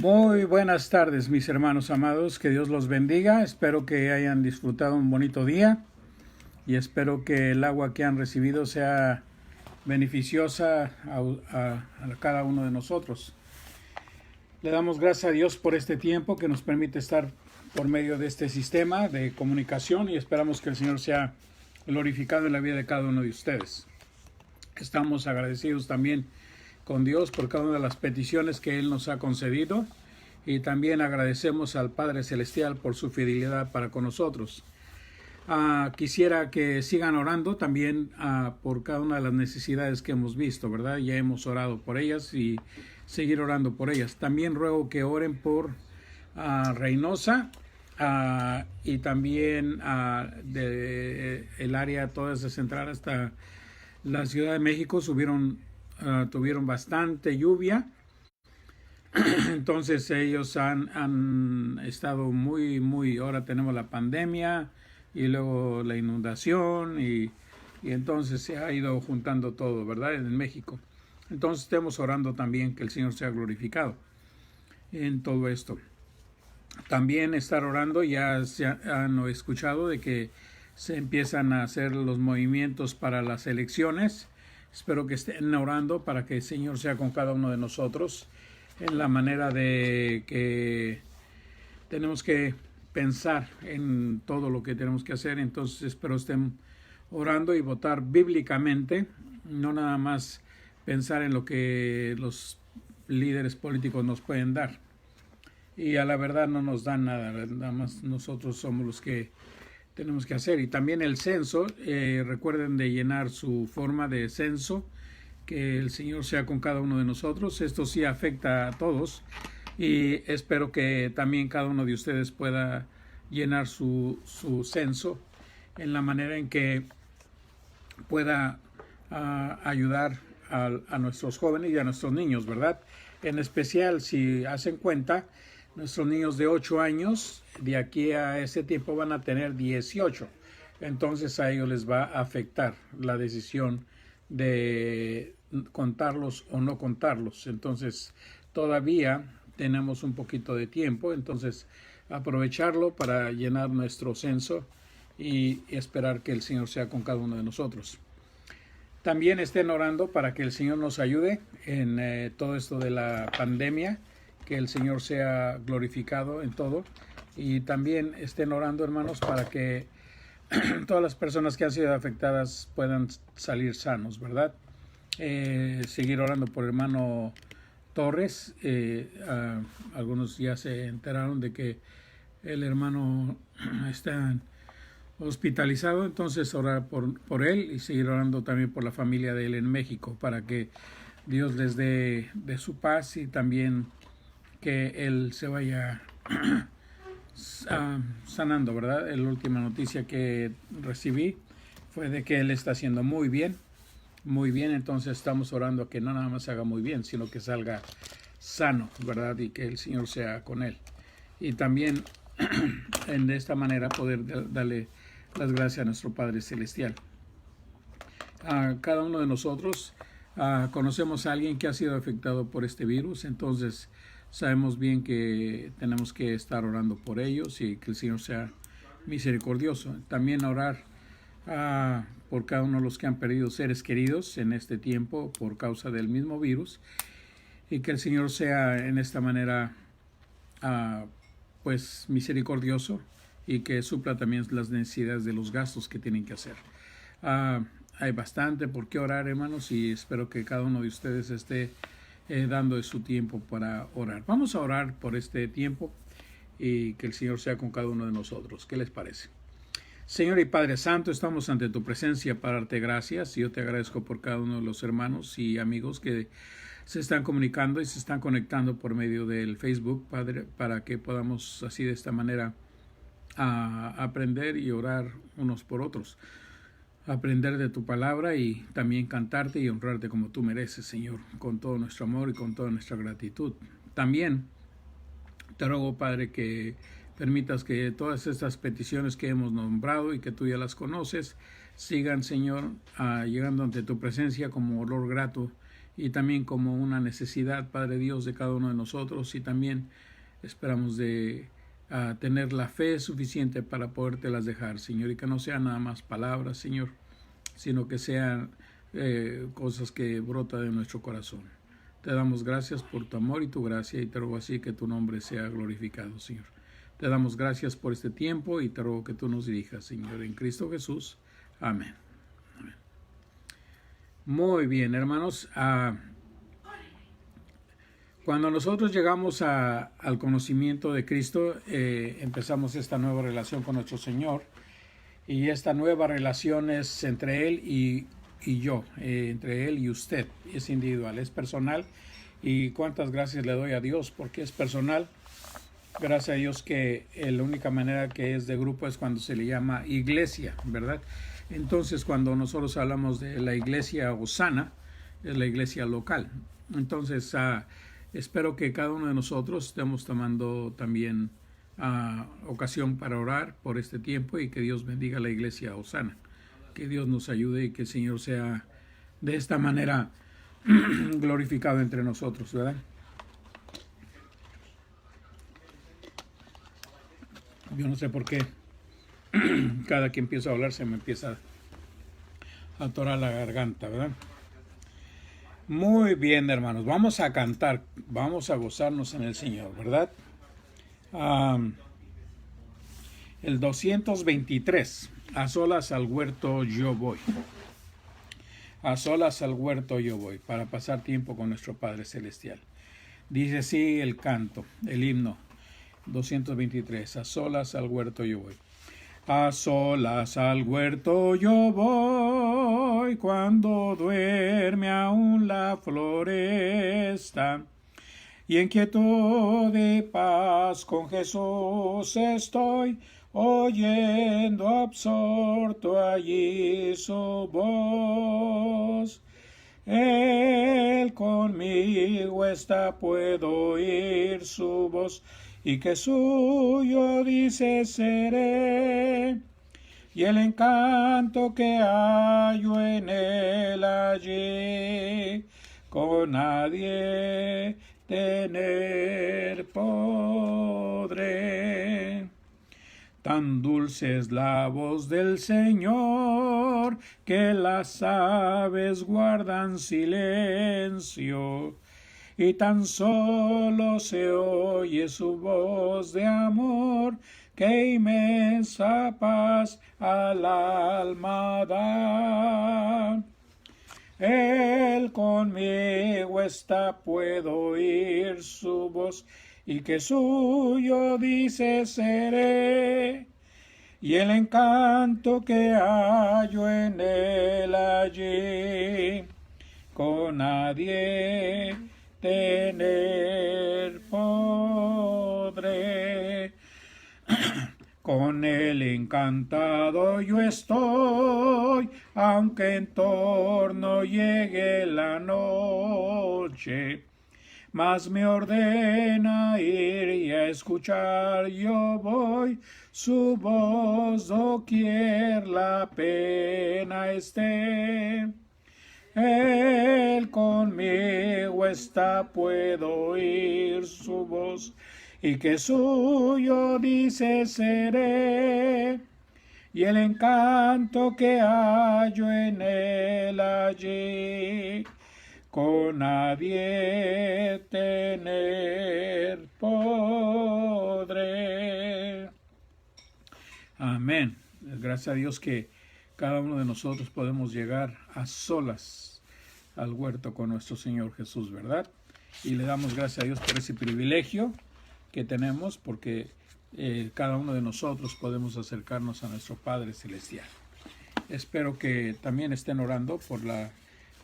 Muy buenas tardes, mis hermanos amados. Que Dios los bendiga. Espero que hayan disfrutado un bonito día y espero que el agua que han recibido sea beneficiosa a cada uno de nosotros. Le damos gracias a Dios por este tiempo que nos permite estar por medio de este sistema de comunicación y esperamos que el Señor sea glorificado en la vida de cada uno de ustedes. Estamos agradecidos también con Dios por cada una de las peticiones que Él nos ha concedido y también agradecemos al Padre Celestial por su fidelidad para con nosotros. Quisiera que sigan orando también por cada una de las necesidades que hemos visto, ¿verdad? Ya hemos orado por ellas y seguir orando por ellas. También ruego que oren por Reynosa y también de el área toda de central hasta la Ciudad de México tuvieron bastante lluvia. Entonces ellos han estado muy, ahora tenemos la pandemia y luego la inundación y entonces se ha ido juntando todo, ¿verdad? En México. Entonces estemos orando también que el Señor sea glorificado en todo esto. También estar orando, ya se han escuchado de que se empiezan a hacer los movimientos para las elecciones. Espero que estén orando para que el Señor sea con cada uno de nosotros en la manera de que tenemos que pensar en todo lo que tenemos que hacer. Entonces espero estén orando y votar bíblicamente, no nada más pensar en lo que los líderes políticos nos pueden dar. Y a la verdad no nos dan nada, nada más nosotros somos los que tenemos que hacer. Y también el censo, recuerden de llenar su forma de censo, que el Señor sea con cada uno de nosotros. Esto sí afecta a todos y espero que también cada uno de ustedes pueda llenar su censo en la manera en que pueda ayudar a nuestros jóvenes y a nuestros niños, ¿verdad? En especial, si hacen cuenta, nuestros niños de 8 años, de aquí a ese tiempo van a tener 18. Entonces a ellos les va a afectar la decisión de contarlos o no contarlos. Entonces todavía tenemos un poquito de tiempo, entonces aprovecharlo para llenar nuestro censo y esperar que el Señor sea con cada uno de nosotros. También estén orando para que el Señor nos ayude en todo esto de la pandemia, que el Señor sea glorificado en todo. Y también estén orando, hermanos, para que todas las personas que han sido afectadas puedan salir sanos, ¿verdad? Seguir orando por el hermano Torres. Algunos ya se enteraron de que el hermano está hospitalizado, entonces orar por él y seguir orando también por la familia de él en México para que Dios les dé de su paz y también que él se vaya sanando, ¿verdad? La última noticia que recibí fue de que él está haciendo muy bien, entonces estamos orando a que no nada más se haga muy bien, sino que salga sano, ¿verdad? Y que el Señor sea con él. Y también de esta manera poder darle las gracias a nuestro Padre Celestial. Cada uno de nosotros conocemos a alguien que ha sido afectado por este virus, entonces sabemos bien que tenemos que estar orando por ellos y que el Señor sea misericordioso. También orar por cada uno de los que han perdido seres queridos en este tiempo por causa del mismo virus y que el Señor sea en esta manera pues misericordioso y que supla también las necesidades de los gastos que tienen que hacer. Hay bastante por qué orar, hermanos, y espero que cada uno de ustedes esté dando de su tiempo para orar. Vamos a orar por este tiempo y que el Señor sea con cada uno de nosotros. ¿Qué les parece? Señor y Padre Santo, estamos ante tu presencia para darte gracias y yo te agradezco por cada uno de los hermanos y amigos que se están comunicando y se están conectando por medio del Facebook, Padre, para que podamos así de esta manera aprender y orar unos por otros. Aprender de tu palabra y también cantarte y honrarte como tú mereces, Señor, con todo nuestro amor y con toda nuestra gratitud. También te ruego, Padre, que permitas que todas estas peticiones que hemos nombrado y que tú ya las conoces, sigan, Señor, llegando ante tu presencia como olor grato y también como una necesidad, Padre Dios, de cada uno de nosotros, y también esperamos de tener la fe suficiente para podértelas dejar, Señor, y que no sean nada más palabras, Señor, sino que sean cosas que brotan de nuestro corazón. Te damos gracias por tu amor y tu gracia, y te ruego así que tu nombre sea glorificado, Señor. Te damos gracias por este tiempo y te ruego que tú nos dirijas, Señor, en Cristo Jesús. Amén. Amén. Muy bien, hermanos. Cuando nosotros llegamos al conocimiento de Cristo, empezamos esta nueva relación con nuestro Señor. Y esta nueva relación es entre Él y yo, entre Él y usted. Es individual, es personal. Y cuántas gracias le doy a Dios porque es personal. Gracias a Dios que la única manera que es de grupo es cuando se le llama iglesia, ¿verdad? Entonces, cuando nosotros hablamos de la iglesia Osana, es la iglesia local. Entonces, espero que cada uno de nosotros estemos tomando también ocasión para orar por este tiempo y que Dios bendiga a la iglesia Osana. Que Dios nos ayude y que el Señor sea de esta manera glorificado entre nosotros, ¿verdad? Yo no sé por qué cada que empiezo a hablar se me empieza a atorar la garganta, ¿verdad? Muy bien, hermanos, vamos a cantar, vamos a gozarnos en el Señor, ¿verdad? El 223, a solas al huerto yo voy. A solas al huerto yo voy, para pasar tiempo con nuestro Padre Celestial. Dice así el canto, el himno 223, a solas al huerto yo voy. A solas al huerto yo voy, cuando duerme aún la floresta, y en quietud de paz con Jesús estoy, oyendo absorto allí su voz. Él conmigo está, puedo oír su voz, y que suyo dice seré, y el encanto que hallo en él allí, con nadie tener podré. Tan dulce es la voz del Señor, que las aves guardan silencio, y tan solo se oye su voz de amor, que inmensa paz al alma da. Él conmigo está, puedo oír su voz, y que suyo dice seré, y el encanto que hallo en él allí, con nadie tener podré. Con él encantado yo estoy, aunque en torno llegue la noche, mas me ordena ir y a escuchar yo voy su voz doquier la pena esté. Él conmigo está, puedo oír su voz, y que suyo dice seré, y el encanto que hallo en él allí, con nadie tener podré. Amén. Gracias a Dios que cada uno de nosotros podemos llegar a solas al huerto con nuestro Señor Jesús, ¿verdad? Y le damos gracias a Dios por ese privilegio que tenemos, porque cada uno de nosotros podemos acercarnos a nuestro Padre Celestial. Espero que también estén orando por la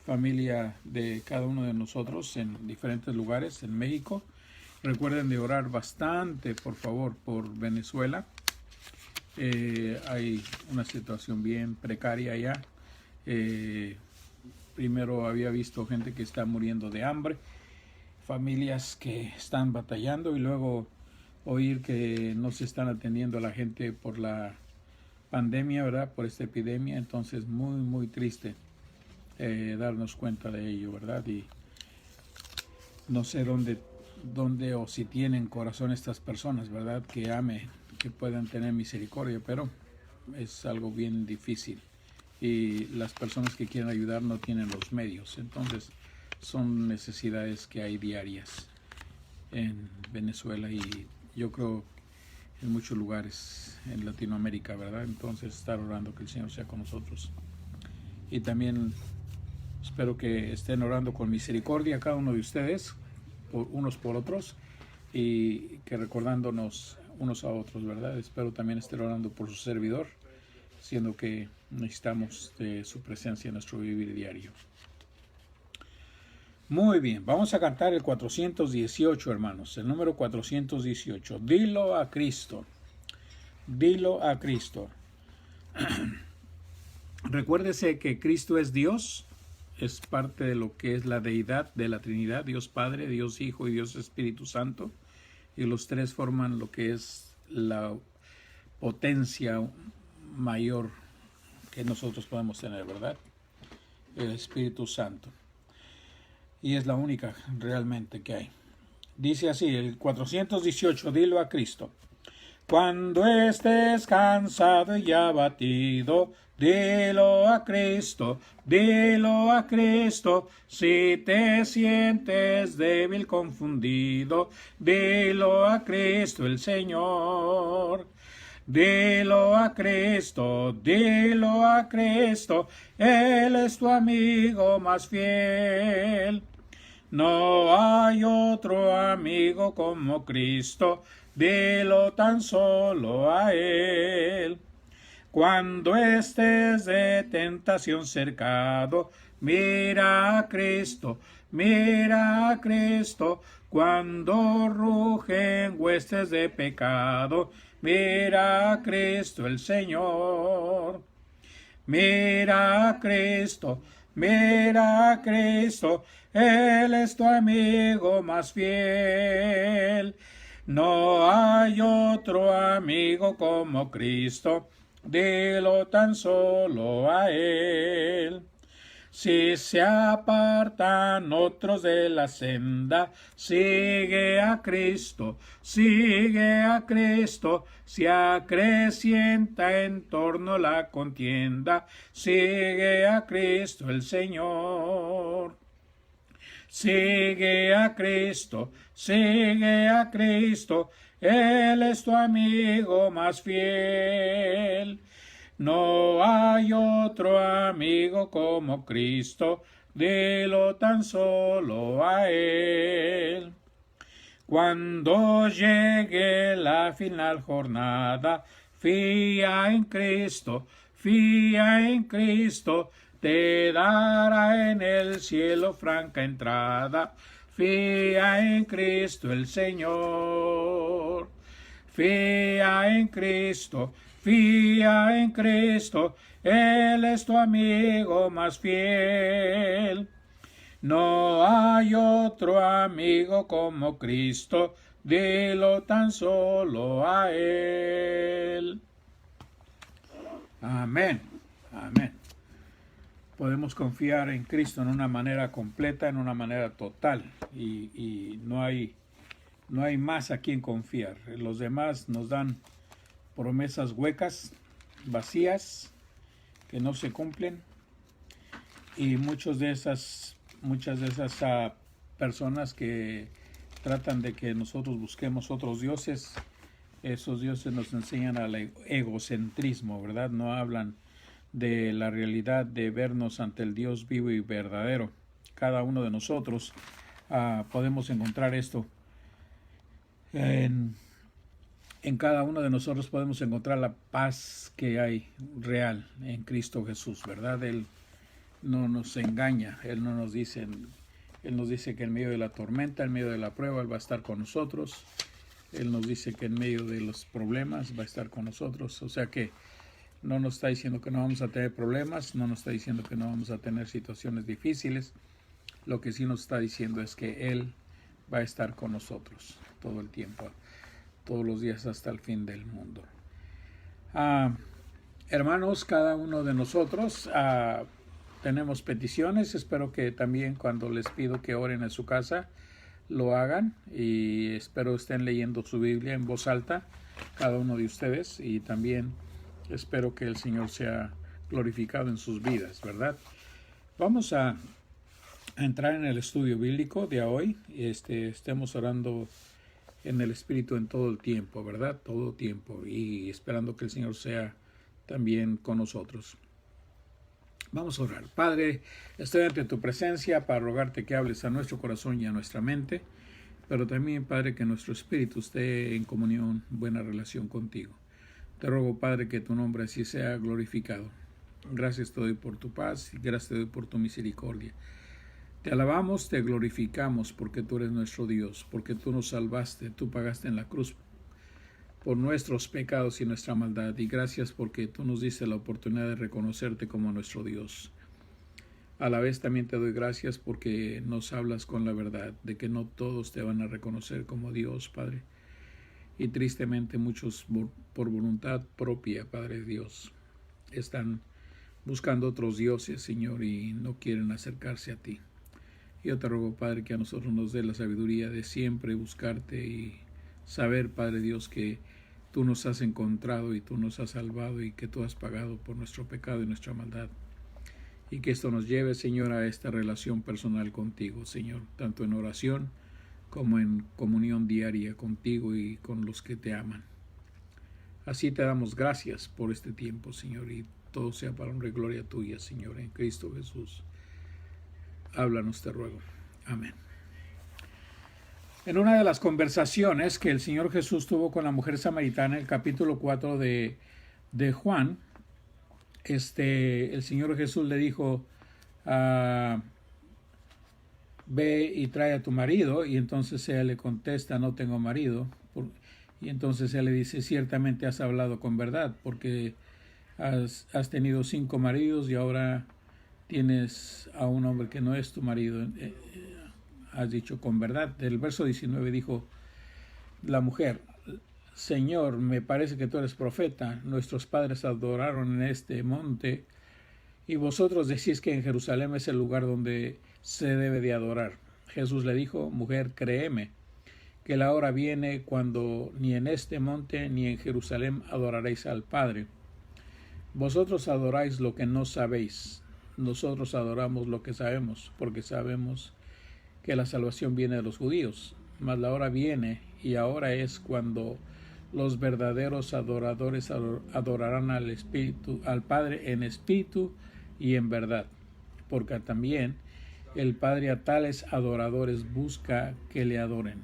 familia de cada uno de nosotros en diferentes lugares en México. Recuerden de orar bastante, por favor, por Venezuela. Hay una situación bien precaria allá. Primero había visto gente que está muriendo de hambre, familias que están batallando, y luego oír que no se están atendiendo a la gente por la pandemia, ¿verdad? Por esta epidemia. Entonces muy triste darnos cuenta de ello, ¿verdad? Y No sé dónde o si tienen corazón estas personas, ¿verdad? Que ame, que puedan tener misericordia, pero es algo bien difícil. Y las personas que quieren ayudar no tienen los medios. Entonces son necesidades que hay diarias en Venezuela y yo creo en muchos lugares en Latinoamérica, ¿verdad? Entonces estar orando que el Señor sea con nosotros. Y también espero que estén orando con misericordia cada uno de ustedes, unos por otros, y que recordándonos unos a otros, ¿verdad? Espero también estén orando por su servidor, siendo que necesitamos de su presencia en nuestro vivir diario. Muy bien, vamos a cantar el 418, hermanos, el número 418. Dilo a Cristo, dilo a Cristo. Recuérdese que Cristo es Dios, es parte de lo que es la deidad de la Trinidad, Dios Padre, Dios Hijo y Dios Espíritu Santo, y los tres forman lo que es la potencia mayor que nosotros podemos tener, ¿verdad? El Espíritu Santo. Y es la única realmente que hay. Dice así, el 418, dilo a Cristo. Cuando estés cansado y abatido, dilo a Cristo, dilo a Cristo. Si te sientes débil, confundido, dilo a Cristo el Señor. Dilo a Cristo, dilo a Cristo, Él es tu amigo más fiel. No hay otro amigo como Cristo, dilo tan solo a Él. Cuando estés de tentación cercado, mira a Cristo, mira a Cristo. Cuando rugen huestes de pecado, mira a Cristo el Señor. Mira a Cristo, mira a Cristo, Él es tu amigo más fiel. No hay otro amigo como Cristo, dilo tan solo a Él. Si se apartan otros de la senda, sigue a Cristo, sigue a Cristo. Si acrecienta en torno la contienda, sigue a Cristo el Señor. Sigue a Cristo, sigue a Cristo, Él es tu amigo más fiel. No hay otro amigo como Cristo, dilo tan solo a Él. Cuando llegue la final jornada, fía en Cristo, fía en Cristo, te dará en el cielo franca entrada. Fía en Cristo el Señor. Fía en Cristo, fía en Cristo, Él es tu amigo más fiel. No hay otro amigo como Cristo, dilo tan solo a Él. Amén, amén. Podemos confiar en Cristo en una manera completa, en una manera total, y no hay más a quien confiar. Los demás nos dan promesas huecas, vacías, que no se cumplen, y muchas de esas personas que tratan de que nosotros busquemos otros dioses, esos dioses nos enseñan al egocentrismo, ¿verdad? No hablan de la realidad de vernos ante el Dios vivo y verdadero. Cada uno de nosotros podemos encontrar esto. En cada uno de nosotros podemos encontrar la paz que hay real en Cristo Jesús, ¿verdad? Él no nos engaña, Él nos dice que en medio de la tormenta, en medio de la prueba, Él va a estar con nosotros. Él nos dice que en medio de los problemas va a estar con nosotros. O sea que no nos está diciendo que no vamos a tener problemas, no nos está diciendo que no vamos a tener situaciones difíciles. Lo que sí nos está diciendo es que Él va a estar con nosotros todo el tiempo, todos los días hasta el fin del mundo. Hermanos, cada uno de nosotros tenemos peticiones. Espero que también cuando les pido que oren en su casa, lo hagan, y espero estén leyendo su Biblia en voz alta, cada uno de ustedes, y también espero que el Señor sea glorificado en sus vidas, ¿verdad? Vamos a entrar en el estudio bíblico de hoy. Estemos orando en el Espíritu en todo el tiempo, ¿verdad? Todo tiempo, y esperando que el Señor sea también con nosotros. Vamos a orar. Padre, estoy ante tu presencia para rogarte que hables a nuestro corazón y a nuestra mente, pero también, Padre, que nuestro espíritu esté en comunión, buena relación contigo. Te ruego, Padre, que tu nombre así sea glorificado. Gracias te doy por tu paz y gracias te doy por tu misericordia. Te alabamos, te glorificamos porque tú eres nuestro Dios, porque tú nos salvaste, tú pagaste en la cruz por nuestros pecados y nuestra maldad, y gracias porque tú nos diste la oportunidad de reconocerte como nuestro Dios. A la vez también te doy gracias porque nos hablas con la verdad, de que no todos te van a reconocer como Dios, Padre, y tristemente muchos por voluntad propia, Padre Dios, están buscando otros dioses, Señor, y no quieren acercarse a ti. Yo te ruego, Padre, que a nosotros nos dé la sabiduría de siempre buscarte y saber, Padre Dios, que tú nos has encontrado y tú nos has salvado y que tú has pagado por nuestro pecado y nuestra maldad. Y que esto nos lleve, Señor, a esta relación personal contigo, Señor, tanto en oración como en comunión diaria contigo y con los que te aman. Así te damos gracias por este tiempo, Señor, y todo sea para honra y gloria tuya, Señor, en Cristo Jesús. Háblanos, te ruego. Amén. En una de las conversaciones que el Señor Jesús tuvo con la mujer samaritana, en el capítulo 4 de Juan, el Señor Jesús le dijo, ve y trae a tu marido, y entonces ella le contesta, no tengo marido, y entonces él le dice, ciertamente has hablado con verdad, porque has tenido 5 maridos y ahora tienes a un hombre que no es tu marido. Has dicho con verdad. El verso 19 dijo la mujer, Señor, me parece que tú eres profeta. Nuestros padres adoraron en este monte y vosotros decís que en Jerusalén es el lugar donde se debe de adorar. Jesús le dijo, mujer, créeme, que la hora viene cuando ni en este monte ni en Jerusalén adoraréis al Padre. Vosotros adoráis lo que no sabéis. Nosotros adoramos lo que sabemos, porque sabemos que la salvación viene de los judíos. Mas la hora viene, y ahora es cuando los verdaderos adoradores adorarán al Espíritu, al Padre en espíritu y en verdad, porque también el Padre a tales adoradores busca que le adoren.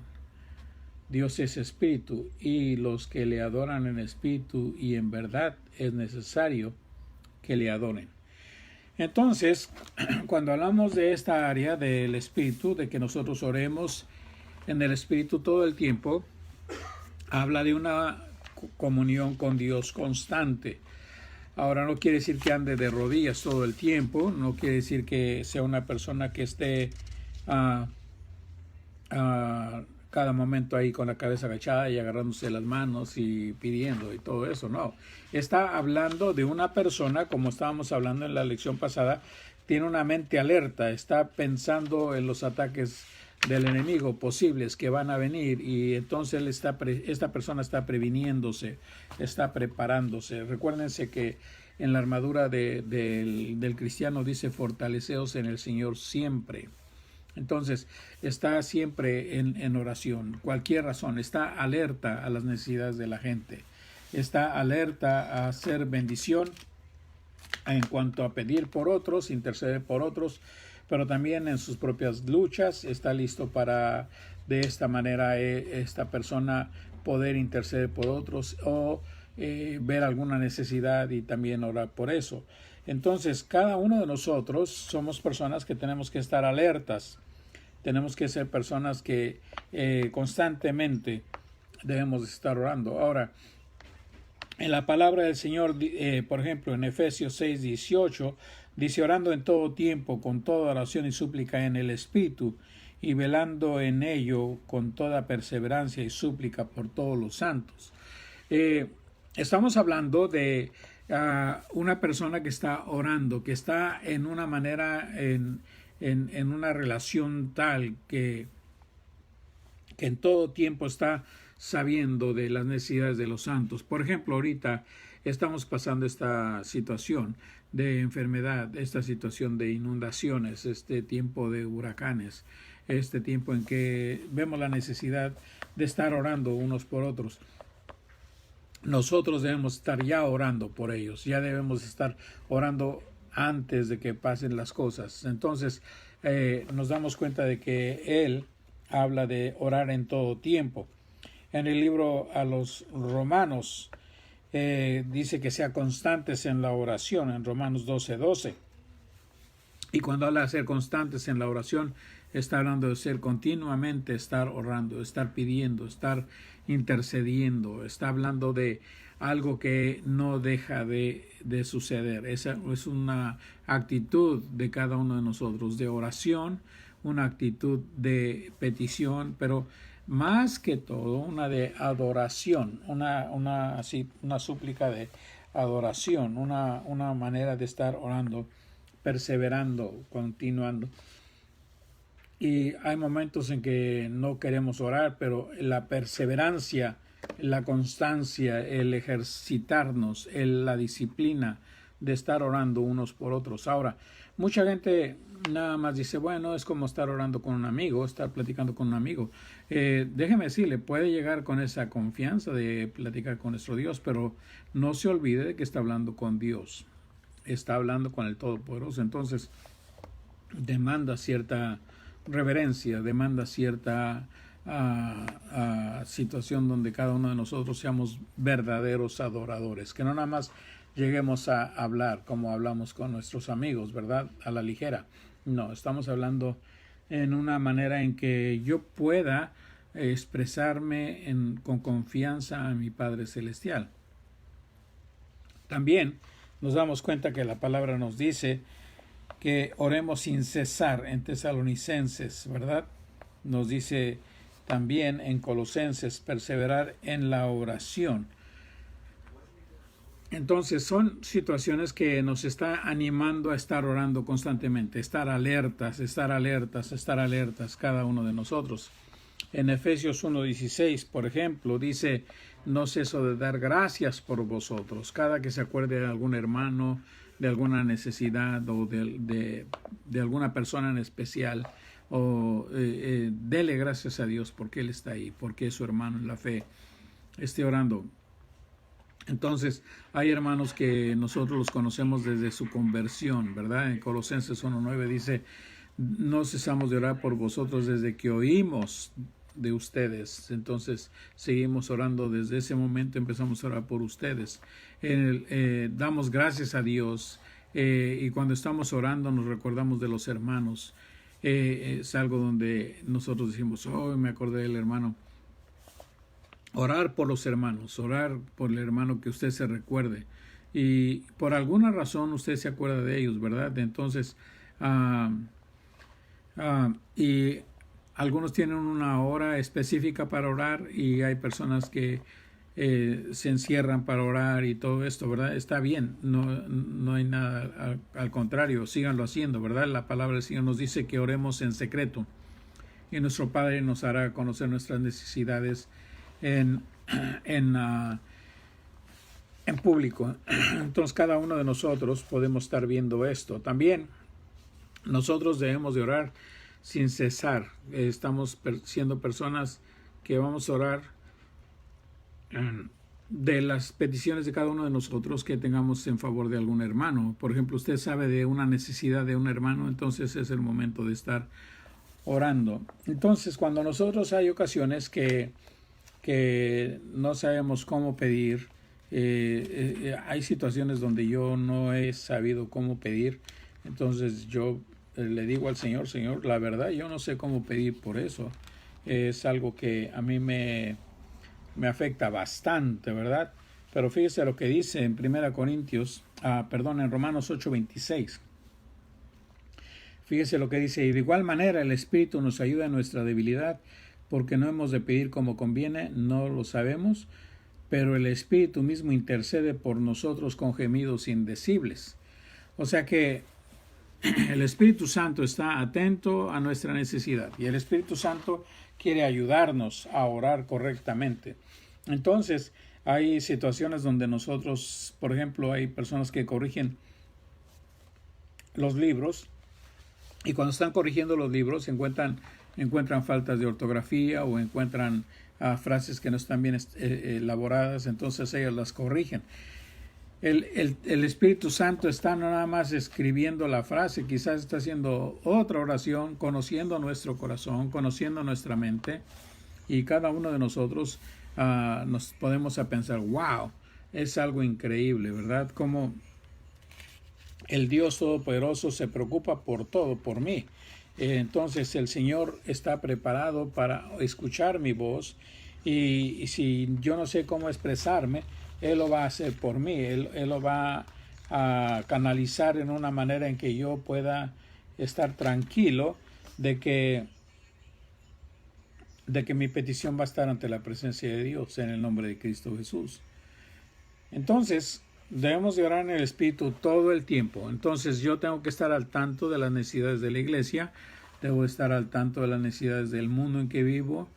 Dios es espíritu, y los que le adoran en espíritu y en verdad es necesario que le adoren. Entonces, cuando hablamos de esta área del espíritu, de que nosotros oremos en el espíritu todo el tiempo, habla de una comunión con Dios constante. Ahora, no quiere decir que ande de rodillas todo el tiempo, no quiere decir que sea una persona que esté cada momento ahí con la cabeza agachada y agarrándose las manos y pidiendo y todo eso, no. Está hablando de una persona, como estábamos hablando en la lección pasada, tiene una mente alerta, está pensando en los ataques del enemigo posibles que van a venir, y entonces esta persona está previniéndose, está preparándose. Recuérdense que en la armadura del cristiano dice, fortaleceos en el Señor siempre. Entonces, está siempre en oración, cualquier razón, está alerta a las necesidades de la gente, está alerta a hacer bendición en cuanto a pedir por otros, interceder por otros, pero también en sus propias luchas está listo para, de esta manera, esta persona poder interceder por otros o ver alguna necesidad y también orar por eso. Entonces, cada uno de nosotros somos personas que tenemos que estar alertas. Tenemos que ser personas que constantemente debemos estar orando. Ahora, en la palabra del Señor, por ejemplo, en Efesios 6:18, dice, orando en todo tiempo, con toda oración y súplica en el Espíritu, y velando en ello con toda perseverancia y súplica por todos los santos. Estamos hablando de una persona que está orando, que está en una manera, en una relación tal que que en todo tiempo está sabiendo de las necesidades de los santos. Por ejemplo, ahorita estamos pasando esta situación de enfermedad, esta situación de inundaciones, este tiempo de huracanes, este tiempo en que vemos la necesidad de estar orando unos por otros. Nosotros debemos estar ya orando por ellos, ya debemos estar orando antes de que pasen las cosas. Entonces nos damos cuenta de que Él habla de orar en todo tiempo. En el libro a los Romanos dice que sea constantes en la oración, en Romanos 12:12. Y cuando habla de ser constantes en la oración, está hablando de ser continuamente, estar orando, estar pidiendo, estar intercediendo, está hablando de algo que no deja de suceder. Esa es una actitud de cada uno de nosotros, de oración, una actitud de petición, pero más que todo una de adoración, una súplica de adoración, una manera de estar orando, perseverando, continuando. Y hay momentos en que no queremos orar, pero la perseverancia, la constancia, el ejercitarnos, la disciplina de estar orando unos por otros. Ahora, mucha gente nada más dice, bueno, es como estar orando con un amigo, estar platicando con un amigo. Déjeme decirle, puede llegar con esa confianza de platicar con nuestro Dios, pero no se olvide de que está hablando con Dios. Está hablando con el Todopoderoso. Entonces, demanda cierta reverencia, demanda cierta situación donde cada uno de nosotros seamos verdaderos adoradores, que no nada más lleguemos a hablar como hablamos con nuestros amigos, ¿verdad? A la ligera. No, estamos hablando en una manera en que yo pueda expresarme con confianza a mi Padre Celestial. También nos damos cuenta que la palabra nos dice que oremos sin cesar en Tesalonicenses, ¿verdad? Nos dice también en Colosenses perseverar en la oración. Entonces son situaciones que nos está animando a estar orando constantemente, estar alertas cada uno de nosotros. En Efesios 1:16, por ejemplo, dice, no ceso de dar gracias por vosotros, cada que se acuerde de algún hermano, de alguna necesidad o de alguna persona en especial, o dele gracias a Dios porque Él está ahí, porque es su hermano en la fe, esté orando. Entonces, hay hermanos que nosotros los conocemos desde su conversión, ¿verdad? En Colosenses 1:9 dice, no cesamos de orar por vosotros desde que oímos de ustedes. Entonces, seguimos orando desde ese momento, empezamos a orar por ustedes. Damos gracias a Dios y cuando estamos orando nos recordamos de los hermanos. Es algo donde nosotros decimos, oh, me acordé del hermano. Orar por los hermanos, orar por el hermano que usted se recuerde. Y por alguna razón usted se acuerda de ellos, ¿verdad? Entonces, y algunos tienen una hora específica para orar y hay personas que se encierran para orar y todo esto, ¿verdad? Está bien, no hay nada, al contrario, síganlo haciendo, ¿verdad? La palabra del Señor nos dice que oremos en secreto y nuestro Padre nos hará conocer nuestras necesidades en público. Entonces cada uno de nosotros podemos estar viendo esto. También nosotros debemos de orar sin cesar. Estamos siendo personas que vamos a orar de las peticiones de cada uno de nosotros que tengamos en favor de algún hermano. Por ejemplo, usted sabe de una necesidad de un hermano, entonces es el momento de estar orando. Entonces, cuando nosotros hay ocasiones que no sabemos cómo pedir, hay situaciones donde yo no he sabido cómo pedir, entonces yo le digo al Señor, Señor, la verdad yo no sé cómo pedir por eso. Es algo que a mí me afecta bastante, ¿verdad? Pero fíjese lo que dice en 1 Corintios, en Romanos 8:26. Fíjese lo que dice, y de igual manera el Espíritu nos ayuda en nuestra debilidad, porque no hemos de pedir como conviene, no lo sabemos, pero el Espíritu mismo intercede por nosotros con gemidos indecibles. O sea que el Espíritu Santo está atento a nuestra necesidad y el Espíritu Santo quiere ayudarnos a orar correctamente. Entonces, hay situaciones donde nosotros, por ejemplo, hay personas que corrigen los libros y cuando están corrigiendo los libros encuentran faltas de ortografía o encuentran frases que no están bien elaboradas, entonces ellos las corrigen. El Espíritu Santo está no nada más escribiendo la frase, quizás está haciendo otra oración, conociendo nuestro corazón, conociendo nuestra mente, y cada uno de nosotros nos podemos a pensar, wow, es algo increíble, ¿verdad? Como el Dios Todopoderoso se preocupa por todo, por mí. Entonces el Señor está preparado para escuchar mi voz y si yo no sé cómo expresarme, Él lo va a hacer por mí. Él lo va a canalizar en una manera en que yo pueda estar tranquilo de que mi petición va a estar ante la presencia de Dios en el nombre de Cristo Jesús. Entonces, debemos de orar en el Espíritu todo el tiempo. Entonces, yo tengo que estar al tanto de las necesidades de la iglesia, debo estar al tanto de las necesidades del mundo en que vivo.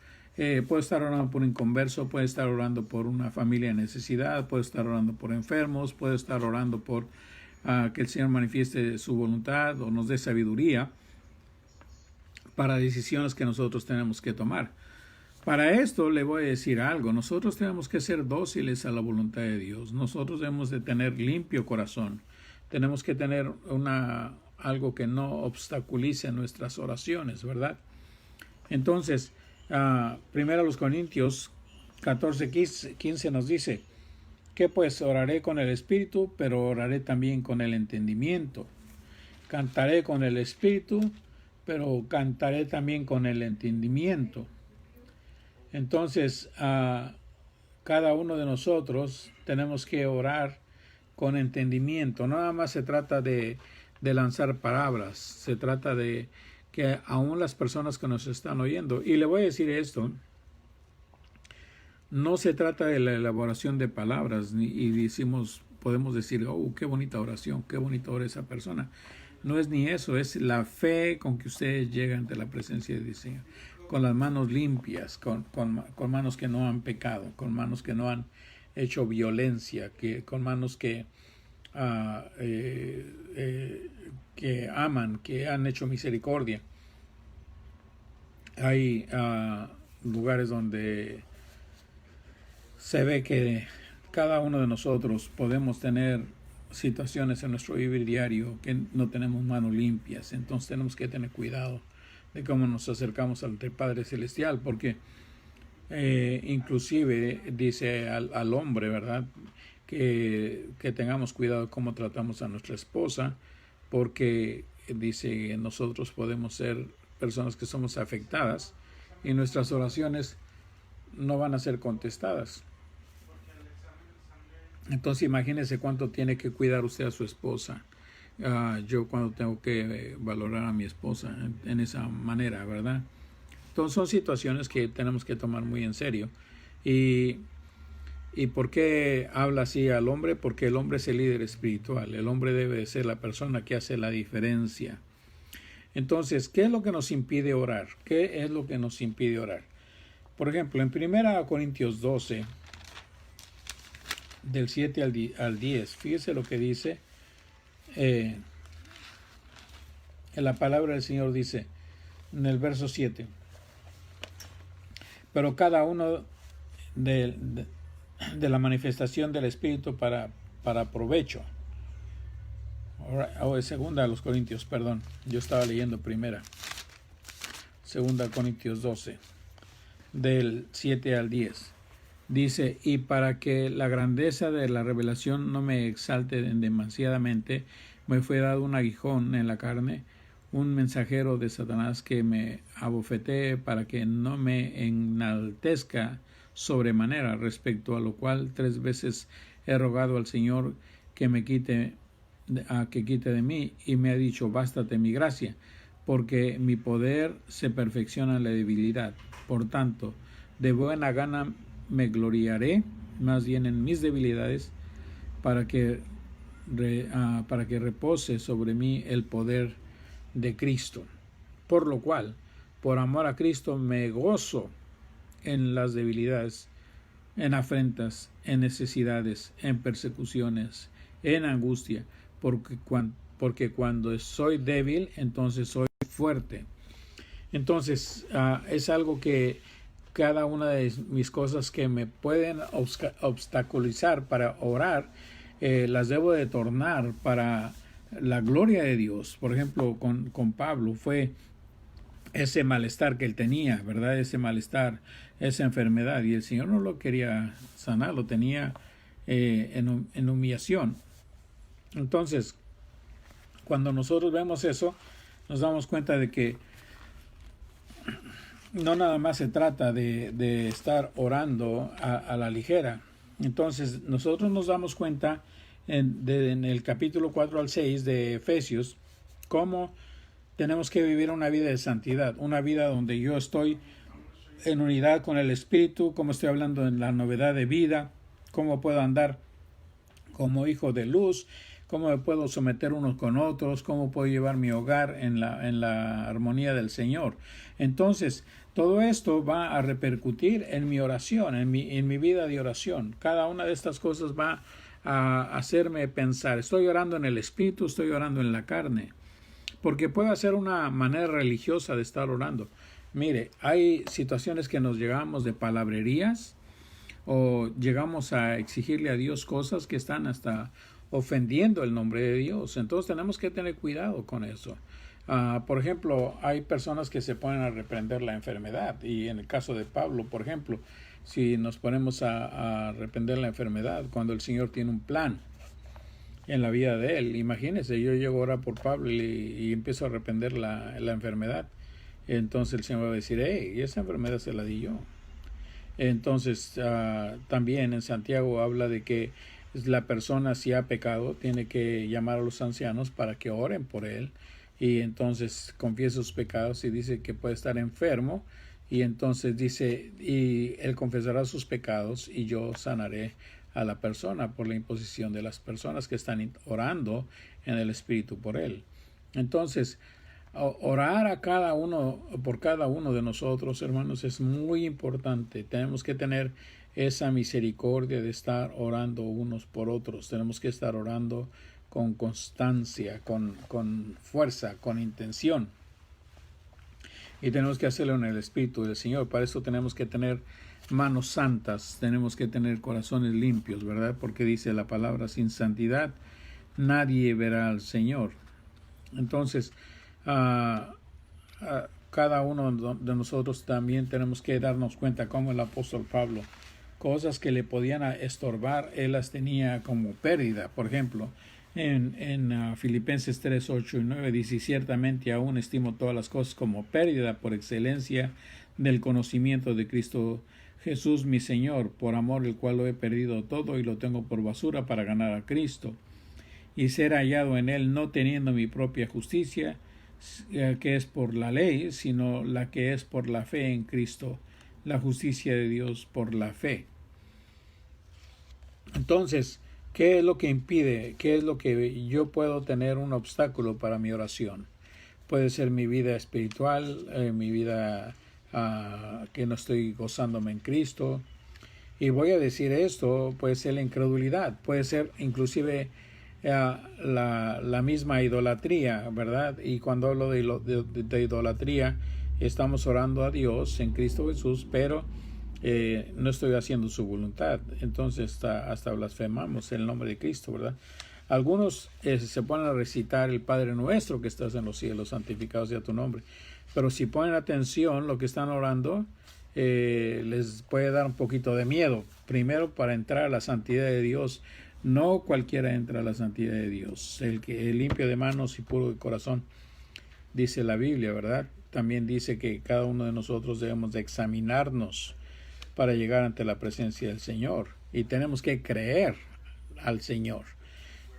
Puedo estar orando por un inconverso, puedo estar orando por una familia en necesidad, puedo estar orando por enfermos, puedo estar orando por que el Señor manifieste su voluntad o nos dé sabiduría para decisiones que nosotros tenemos que tomar. Para esto le voy a decir algo. Nosotros tenemos que ser dóciles a la voluntad de Dios. Nosotros debemos de tener limpio corazón. Tenemos que tener algo que no obstaculice nuestras oraciones, ¿verdad? Entonces, 1 Corintios 14:15 nos dice que pues oraré con el Espíritu, pero oraré también con el entendimiento. Cantaré con el Espíritu, pero cantaré también con el entendimiento. Entonces, cada uno de nosotros tenemos que orar con entendimiento. No nada más se trata de lanzar palabras, se trata de que aún las personas que nos están oyendo, y le voy a decir esto, no se trata de la elaboración de palabras, y podemos decir, oh, qué bonita oración, qué bonita ora esa persona. No es ni eso, es la fe con que ustedes llegan ante la presencia de Dios, con las manos limpias, con manos que no han pecado, con manos que no han hecho violencia, con manos que aman, que han hecho misericordia. Hay lugares donde se ve que cada uno de nosotros podemos tener situaciones en nuestro vivir diario que no tenemos manos limpias, entonces tenemos que tener cuidado de cómo nos acercamos al Padre Celestial, porque inclusive dice al hombre, ¿verdad?, que tengamos cuidado cómo tratamos a nuestra esposa, porque dice nosotros podemos ser personas que somos afectadas y nuestras oraciones no van a ser contestadas. Entonces imagínese cuánto tiene que cuidar usted a su esposa. Yo cuando tengo que valorar a mi esposa en esa manera, ¿verdad? Entonces son situaciones que tenemos que tomar muy en serio. ¿Y por qué habla así al hombre? Porque el hombre es el líder espiritual. El hombre debe ser la persona que hace la diferencia. Entonces, ¿qué es lo que nos impide orar? ¿Qué es lo que nos impide orar? Por ejemplo, en 1 Corintios 12, del 7 al 10, fíjese lo que dice. En la palabra del Señor dice, en el verso 7, pero cada uno de la manifestación del Espíritu para provecho. O es segunda a los Corintios, perdón, yo estaba leyendo primera. Segunda Corintios 12, del 7 al 10. Dice, y para que la grandeza de la revelación no me exalte demasiadamente, me fue dado un aguijón en la carne, un mensajero de Satanás que me abofetee para que no me enaltezca sobremanera, respecto a lo cual 3 veces he rogado al Señor que me quite de mí, y me ha dicho, bástate mi gracia, porque mi poder se perfecciona en la debilidad. Por tanto, de buena gana me gloriaré más bien en mis debilidades, para que repose sobre mí el poder de Cristo. Por lo cual, por amor a Cristo me gozo en las debilidades, en afrentas, en necesidades, en persecuciones, en angustia, porque cuando soy débil, entonces soy fuerte. Entonces, es algo que cada una de mis cosas que me pueden obstaculizar para orar, las debo de tornar para la gloria de Dios. Por ejemplo, con Pablo fue ese malestar que él tenía, ¿verdad? Ese malestar, esa enfermedad, y el Señor no lo quería sanar, lo tenía en humillación. Entonces, cuando nosotros vemos eso, nos damos cuenta de que no nada más se trata de estar orando a la ligera. Entonces, nosotros nos damos cuenta en el capítulo 4 al 6 de Efesios, cómo tenemos que vivir una vida de santidad, una vida donde yo estoy en unidad con el Espíritu, como estoy hablando en la novedad de vida, cómo puedo andar como hijo de luz, cómo me puedo someter unos con otros, cómo puedo llevar mi hogar en la armonía del Señor. Entonces, todo esto va a repercutir en mi oración, en mi vida de oración. Cada una de estas cosas va a hacerme pensar, ¿estoy orando en el Espíritu, estoy orando en la carne? Porque puede ser una manera religiosa de estar orando. Mire, hay situaciones que nos llegamos de palabrerías o llegamos a exigirle a Dios cosas que están hasta ofendiendo el nombre de Dios. Entonces tenemos que tener cuidado con eso. Por ejemplo, hay personas que se ponen a reprender la enfermedad, y en el caso de Pablo, por ejemplo, si nos ponemos a reprender la enfermedad cuando el Señor tiene un plan en la vida de él, imagínense, yo llego a orar por Pablo y empiezo a reprender la enfermedad, entonces el Señor va a decir, hey, esa enfermedad se la di yo. Entonces también en Santiago habla de que la persona, si ha pecado, tiene que llamar a los ancianos para que oren por él, y entonces confiesa sus pecados, y dice que puede estar enfermo, y entonces dice, y él confesará sus pecados y yo sanaré a la persona por la imposición de las personas que están orando en el Espíritu por él. Entonces, orar por cada uno de nosotros, hermanos, es muy importante. Tenemos que tener esa misericordia de estar orando unos por otros. Tenemos que estar orando con constancia, con fuerza, con intención. Y tenemos que hacerlo en el Espíritu del Señor. Para eso tenemos que tener manos santas, tenemos que tener corazones limpios, ¿verdad? Porque dice la palabra, sin santidad nadie verá al Señor. Entonces, cada uno de nosotros también tenemos que darnos cuenta, como el apóstol Pablo, cosas que le podían estorbar, él las tenía como pérdida. Por ejemplo, en Filipenses 3, 8 y 9 dice, ciertamente aún estimo todas las cosas como pérdida por excelencia del conocimiento de Cristo Jesús mi Señor, por amor el cual lo he perdido todo y lo tengo por basura para ganar a Cristo y ser hallado en él, no teniendo mi propia justicia que es por la ley, sino la que es por la fe en Cristo, la justicia de Dios por la fe. Entonces, ¿qué es lo que impide? ¿Qué es lo que yo puedo tener un obstáculo para mi oración? Puede ser mi vida espiritual, mi vida que no estoy gozándome en Cristo. Y voy a decir esto, puede ser la incredulidad, puede ser inclusive la misma idolatría, ¿verdad? Y cuando hablo de idolatría, estamos orando a Dios en Cristo Jesús, pero no estoy haciendo su voluntad. Entonces hasta blasfemamos el nombre de Cristo, ¿verdad? Algunos se ponen a recitar el Padre Nuestro que estás en los cielos, santificado sea tu nombre. Pero si ponen atención, lo que están orando les puede dar un poquito de miedo. Primero, para entrar a la santidad de Dios, no cualquiera entra a la santidad de Dios. El que es limpio de manos y puro de corazón, dice la Biblia, ¿verdad? También dice que cada uno de nosotros debemos de examinarnos para llegar ante la presencia del Señor. Y tenemos que creer al Señor,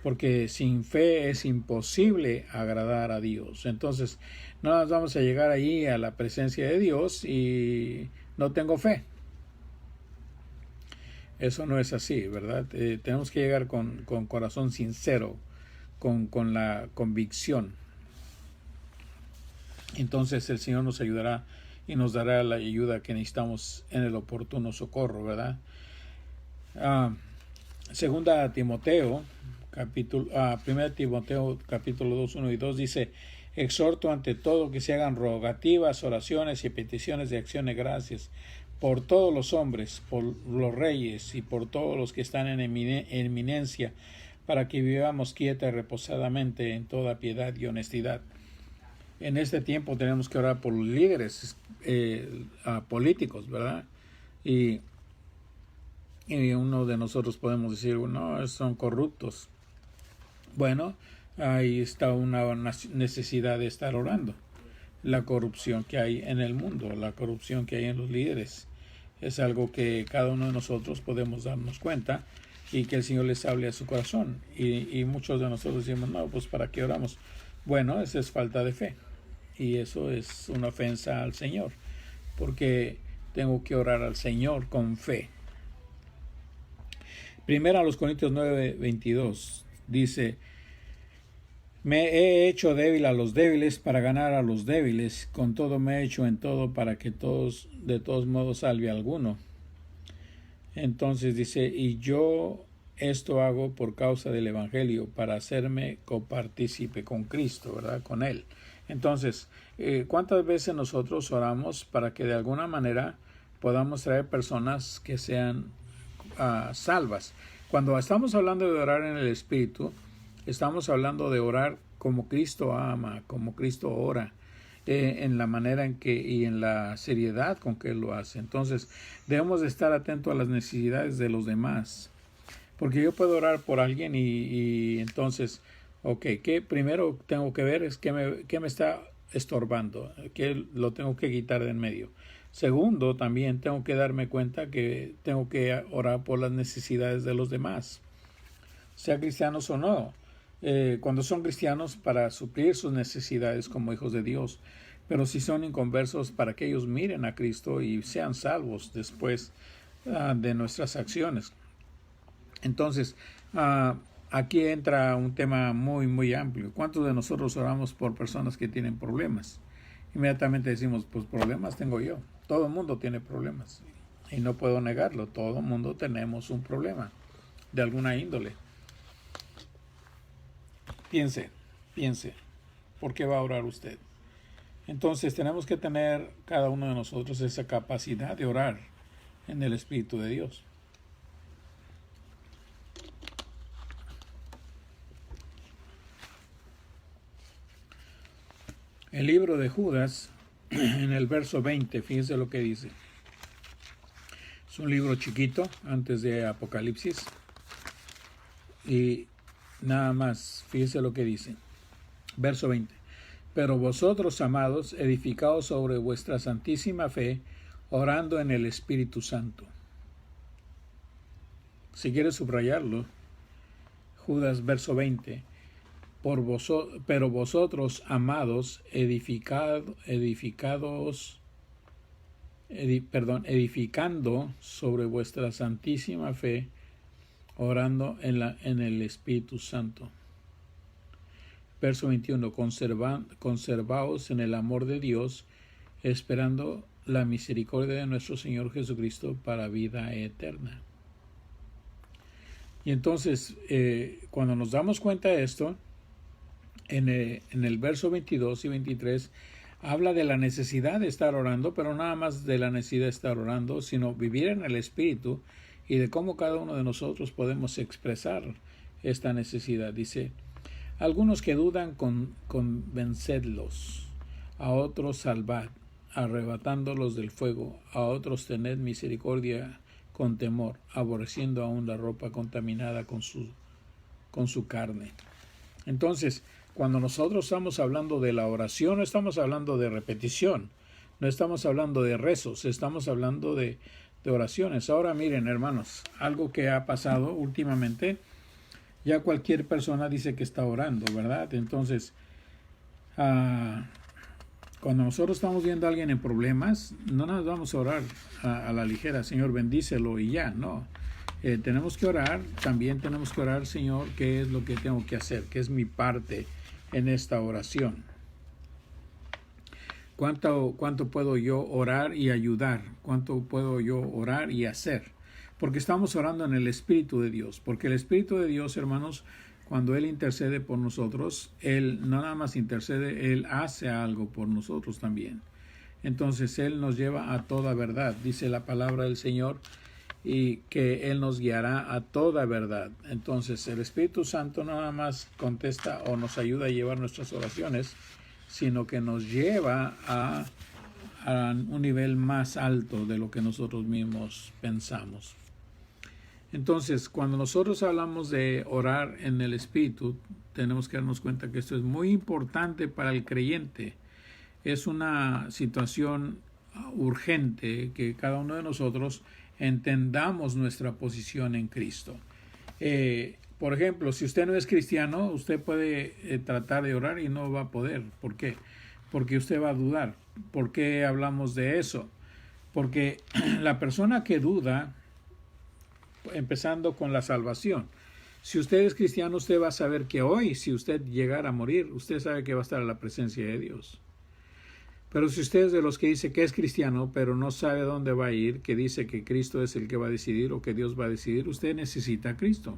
porque sin fe es imposible agradar a Dios. Entonces, no nos vamos a llegar allí a la presencia de Dios y no tengo fe. Eso no es así, ¿verdad? Tenemos que llegar con corazón sincero, con la convicción. entonces el Señor nos ayudará y nos dará la ayuda que necesitamos en el oportuno socorro, ¿verdad? Segunda Timoteo, Primera Timoteo, capítulo 2, 1 y 2 dice: exhorto ante todo que se hagan rogativas, oraciones y peticiones de acción de gracias por todos los hombres, por los reyes y por todos los que están en eminencia, para que vivamos quieta y reposadamente en toda piedad y honestidad. En este tiempo tenemos que orar por los líderes políticos, ¿verdad? Y uno de nosotros podemos decir, no, son corruptos. Bueno, ahí está una necesidad de estar orando. La corrupción que hay en el mundo, la corrupción que hay en los líderes, es algo que cada uno de nosotros podemos darnos cuenta y que el Señor les hable a su corazón. Y muchos de nosotros decimos, no, pues ¿para qué oramos? Bueno, esa es falta de fe. Y eso es una ofensa al Señor, porque tengo que orar al Señor con fe. Primera a los Corintios 9:22 dice: me he hecho débil a los débiles para ganar a los débiles, con todo me he hecho en todo para que de todos modos salve alguno. Entonces dice: y yo esto hago por causa del Evangelio, para hacerme copartícipe con Cristo, ¿verdad? Con Él. Entonces, ¿cuántas veces nosotros oramos para que de alguna manera podamos traer personas que sean salvas? Cuando estamos hablando de orar en el Espíritu, estamos hablando de orar como Cristo ama, como Cristo ora, en la manera en que y en la seriedad con que Él lo hace. Entonces, debemos de estar atentos a las necesidades de los demás. Porque yo puedo orar por alguien y entonces, ¿qué primero tengo que ver es qué me está estorbando? ¿Qué lo tengo que quitar de en medio? Segundo, también tengo que darme cuenta que tengo que orar por las necesidades de los demás, sea cristianos o no. Cuando son cristianos, para suplir sus necesidades como hijos de Dios, pero si son inconversos, para que ellos miren a Cristo y sean salvos después de nuestras acciones. Entonces, aquí entra un tema muy, muy amplio. ¿Cuántos de nosotros oramos por personas que tienen problemas? Inmediatamente decimos, pues problemas tengo yo. Todo el mundo tiene problemas. Y no puedo negarlo. Todo el mundo tenemos un problema de alguna índole. Piense. ¿Por qué va a orar usted? Entonces, tenemos que tener cada uno de nosotros esa capacidad de orar en el Espíritu de Dios. El libro de Judas, en el verso 20, fíjense lo que dice. Es un libro chiquito, antes de Apocalipsis. Y nada más, fíjense lo que dice. Verso 20. Pero vosotros, amados, edificaos sobre vuestra santísima fe, orando en el Espíritu Santo. Si quieres subrayarlo, Judas, verso 20. Pero vosotros, amados, edificando sobre vuestra santísima fe, orando en el Espíritu Santo. Verso 21. Conservaos en el amor de Dios, esperando la misericordia de nuestro Señor Jesucristo para vida eterna. Y entonces, cuando nos damos cuenta de esto, en el verso 22 y 23 habla de la necesidad de estar orando, pero nada más de la necesidad de estar orando, sino vivir en el Espíritu y de cómo cada uno de nosotros podemos expresar esta necesidad. Dice: algunos que dudan, convencedlos, a otros salvad, arrebatándolos del fuego, a otros tened misericordia con temor, aborreciendo aún la ropa contaminada con su carne. Entonces, cuando nosotros estamos hablando de la oración, no estamos hablando de repetición, no estamos hablando de rezos, estamos hablando de oraciones. Ahora miren, hermanos, algo que ha pasado últimamente, ya cualquier persona dice que está orando, ¿verdad? Entonces, cuando nosotros estamos viendo a alguien en problemas, no nos vamos a orar a la ligera, Señor, bendícelo y ya, no. Tenemos que orar, también tenemos que orar, Señor, qué es lo que tengo que hacer, qué es mi parte en esta oración. ¿Cuánto puedo yo orar y ayudar? ¿Cuánto puedo yo orar y hacer? Porque estamos orando en el Espíritu de Dios. Porque el Espíritu de Dios, hermanos, cuando Él intercede por nosotros, Él no nada más intercede, Él hace algo por nosotros también. Entonces Él nos lleva a toda verdad, dice la palabra del Señor, y que Él nos guiará a toda verdad. Entonces el Espíritu Santo no nada más contesta o nos ayuda a llevar nuestras oraciones, sino que nos lleva a un nivel más alto de lo que nosotros mismos pensamos. Entonces, cuando nosotros hablamos de orar en el Espíritu, tenemos que darnos cuenta que esto es muy importante para el creyente. Es una situación urgente que cada uno de nosotros entendamos nuestra posición en Cristo. Por ejemplo, si usted no es cristiano, usted puede tratar de orar y no va a poder. ¿Por qué? Porque usted va a dudar. ¿Por qué hablamos de eso? Porque la persona que duda, empezando con la salvación, si usted es cristiano, usted va a saber que hoy, si usted llegara a morir, usted sabe que va a estar en la presencia de Dios. Pero si usted es de los que dice que es cristiano, pero no sabe dónde va a ir, que dice que Cristo es el que va a decidir o que Dios va a decidir, usted necesita a Cristo.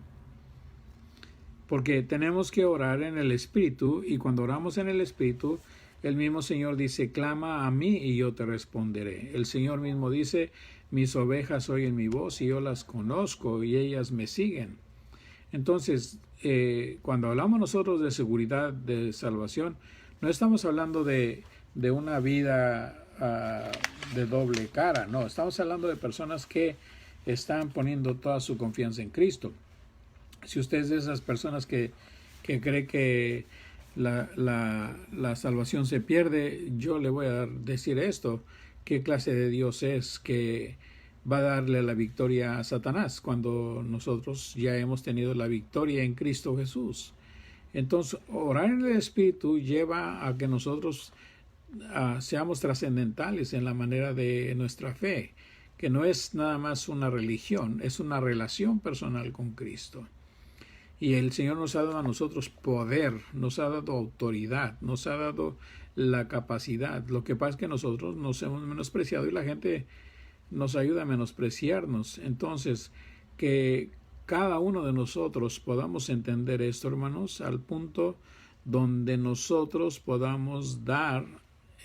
Porque tenemos que orar en el Espíritu, y cuando oramos en el Espíritu, el mismo Señor dice, clama a mí y yo te responderé. El Señor mismo dice, mis ovejas oyen mi voz y yo las conozco y ellas me siguen. Entonces, cuando hablamos nosotros de seguridad, de salvación, no estamos hablando de una vida de doble cara, no, estamos hablando de personas que están poniendo toda su confianza en Cristo. Si usted es de esas personas que cree que la salvación se pierde, yo le voy a decir esto, ¿qué clase de Dios es que va a darle la victoria a Satanás cuando nosotros ya hemos tenido la victoria en Cristo Jesús? Entonces, orar en el Espíritu lleva a que nosotros seamos trascendentales en la manera de nuestra fe, que no es nada más una religión, es una relación personal con Cristo. Y el Señor nos ha dado a nosotros poder, nos ha dado autoridad, nos ha dado la capacidad. Lo que pasa es que nosotros nos hemos menospreciado y la gente nos ayuda a menospreciarnos. Entonces, que cada uno de nosotros podamos entender esto, hermanos, al punto donde nosotros podamos dar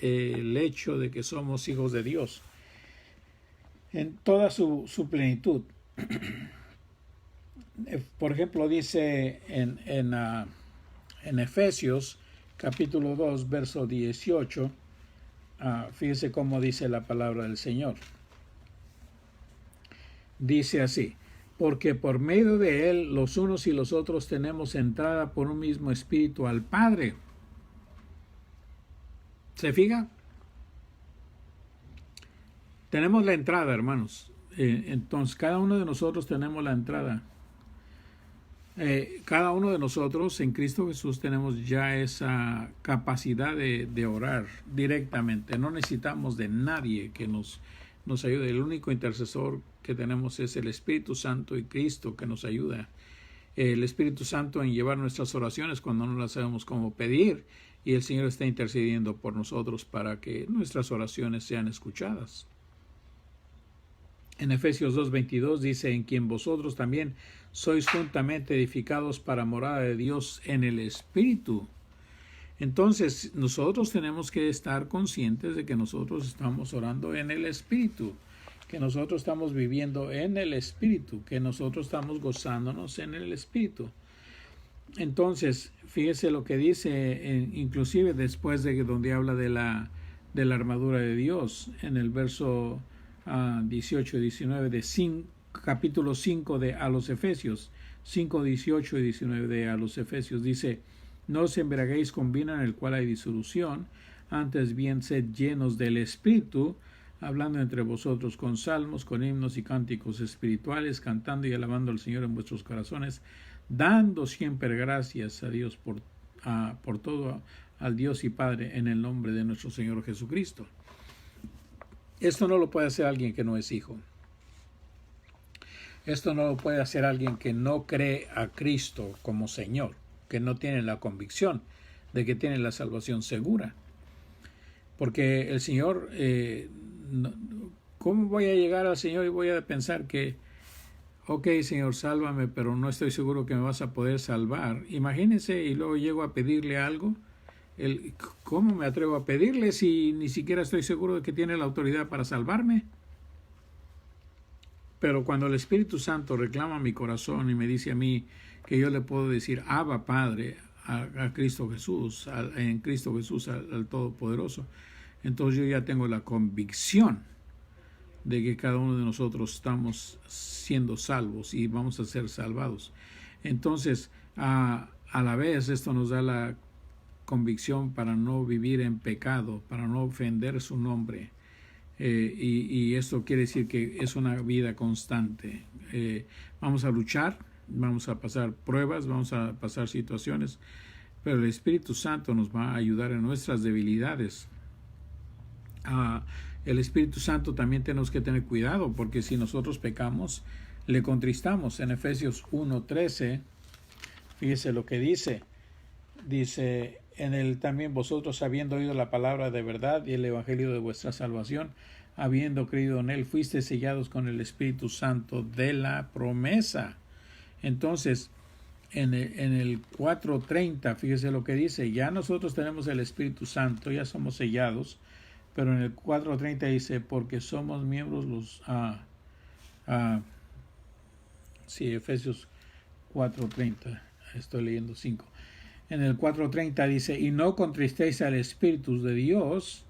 el hecho de que somos hijos de Dios en toda su plenitud. Por ejemplo, dice en Efesios capítulo 2, verso 18, fíjese cómo dice la palabra del Señor. Dice así, porque por medio de Él los unos y los otros tenemos entrada por un mismo espíritu al Padre. ¿Se fija? Tenemos la entrada, hermanos. Entonces, cada uno de nosotros tenemos la entrada. Cada uno de nosotros en Cristo Jesús tenemos ya esa capacidad de orar directamente. No necesitamos de nadie que nos ayude. El único intercesor que tenemos es el Espíritu Santo y Cristo que nos ayuda. El Espíritu Santo en llevar nuestras oraciones cuando no las sabemos cómo pedir, y el Señor está intercediendo por nosotros para que nuestras oraciones sean escuchadas. En Efesios 2:22 dice, en quien vosotros también sois juntamente edificados para morada de Dios en el Espíritu. Entonces, nosotros tenemos que estar conscientes de que nosotros estamos orando en el Espíritu, que nosotros estamos viviendo en el Espíritu, que nosotros estamos gozándonos en el Espíritu. Entonces, fíjese lo que dice, inclusive después de donde habla de la armadura de Dios, en el verso 18 y 19 de capítulo 5 de a los Efesios, 5, 18 y 19 de a los Efesios, dice, no os embriaguéis con vino en el cual hay disolución, antes bien sed llenos del Espíritu, hablando entre vosotros con salmos, con himnos y cánticos espirituales, cantando y alabando al Señor en vuestros corazones, dando siempre gracias a Dios por todo, al Dios y Padre, en el nombre de nuestro Señor Jesucristo. Esto no lo puede hacer alguien que no es hijo. Esto no lo puede hacer alguien que no cree a Cristo como Señor, que no tiene la convicción de que tiene la salvación segura. Porque el Señor, ¿cómo voy a llegar al Señor y voy a pensar que, ok, Señor, sálvame, pero no estoy seguro que me vas a poder salvar? Imagínense, y luego llego a pedirle algo. ¿Cómo me atrevo a pedirle si ni siquiera estoy seguro de que tiene la autoridad para salvarme? Pero cuando el Espíritu Santo reclama mi corazón y me dice a mí que yo le puedo decir Abba Padre a Cristo Jesús, en Cristo Jesús al Todopoderoso, entonces yo ya tengo la convicción de que cada uno de nosotros estamos siendo salvos y vamos a ser salvados. Entonces, a la vez esto nos da la convicción para no vivir en pecado, para no ofender su nombre. Y esto quiere decir que es una vida constante. Vamos a luchar, vamos a pasar pruebas, vamos a pasar situaciones, pero el Espíritu Santo nos va a ayudar en nuestras debilidades. El Espíritu Santo también tenemos que tener cuidado, porque si nosotros pecamos, le contristamos. En Efesios 1:13, fíjese lo que dice. Dice, en él también vosotros, habiendo oído la palabra de verdad y el evangelio de vuestra salvación, habiendo creído en él, fuisteis sellados con el Espíritu Santo de la promesa. Entonces, en el 4:30, fíjese lo que dice, ya nosotros tenemos el Espíritu Santo, ya somos sellados, pero en el 4:30 dice, porque somos miembros Efesios 4:30, estoy leyendo 5. En el 4:30 dice, y no contristéis al Espíritu de Dios,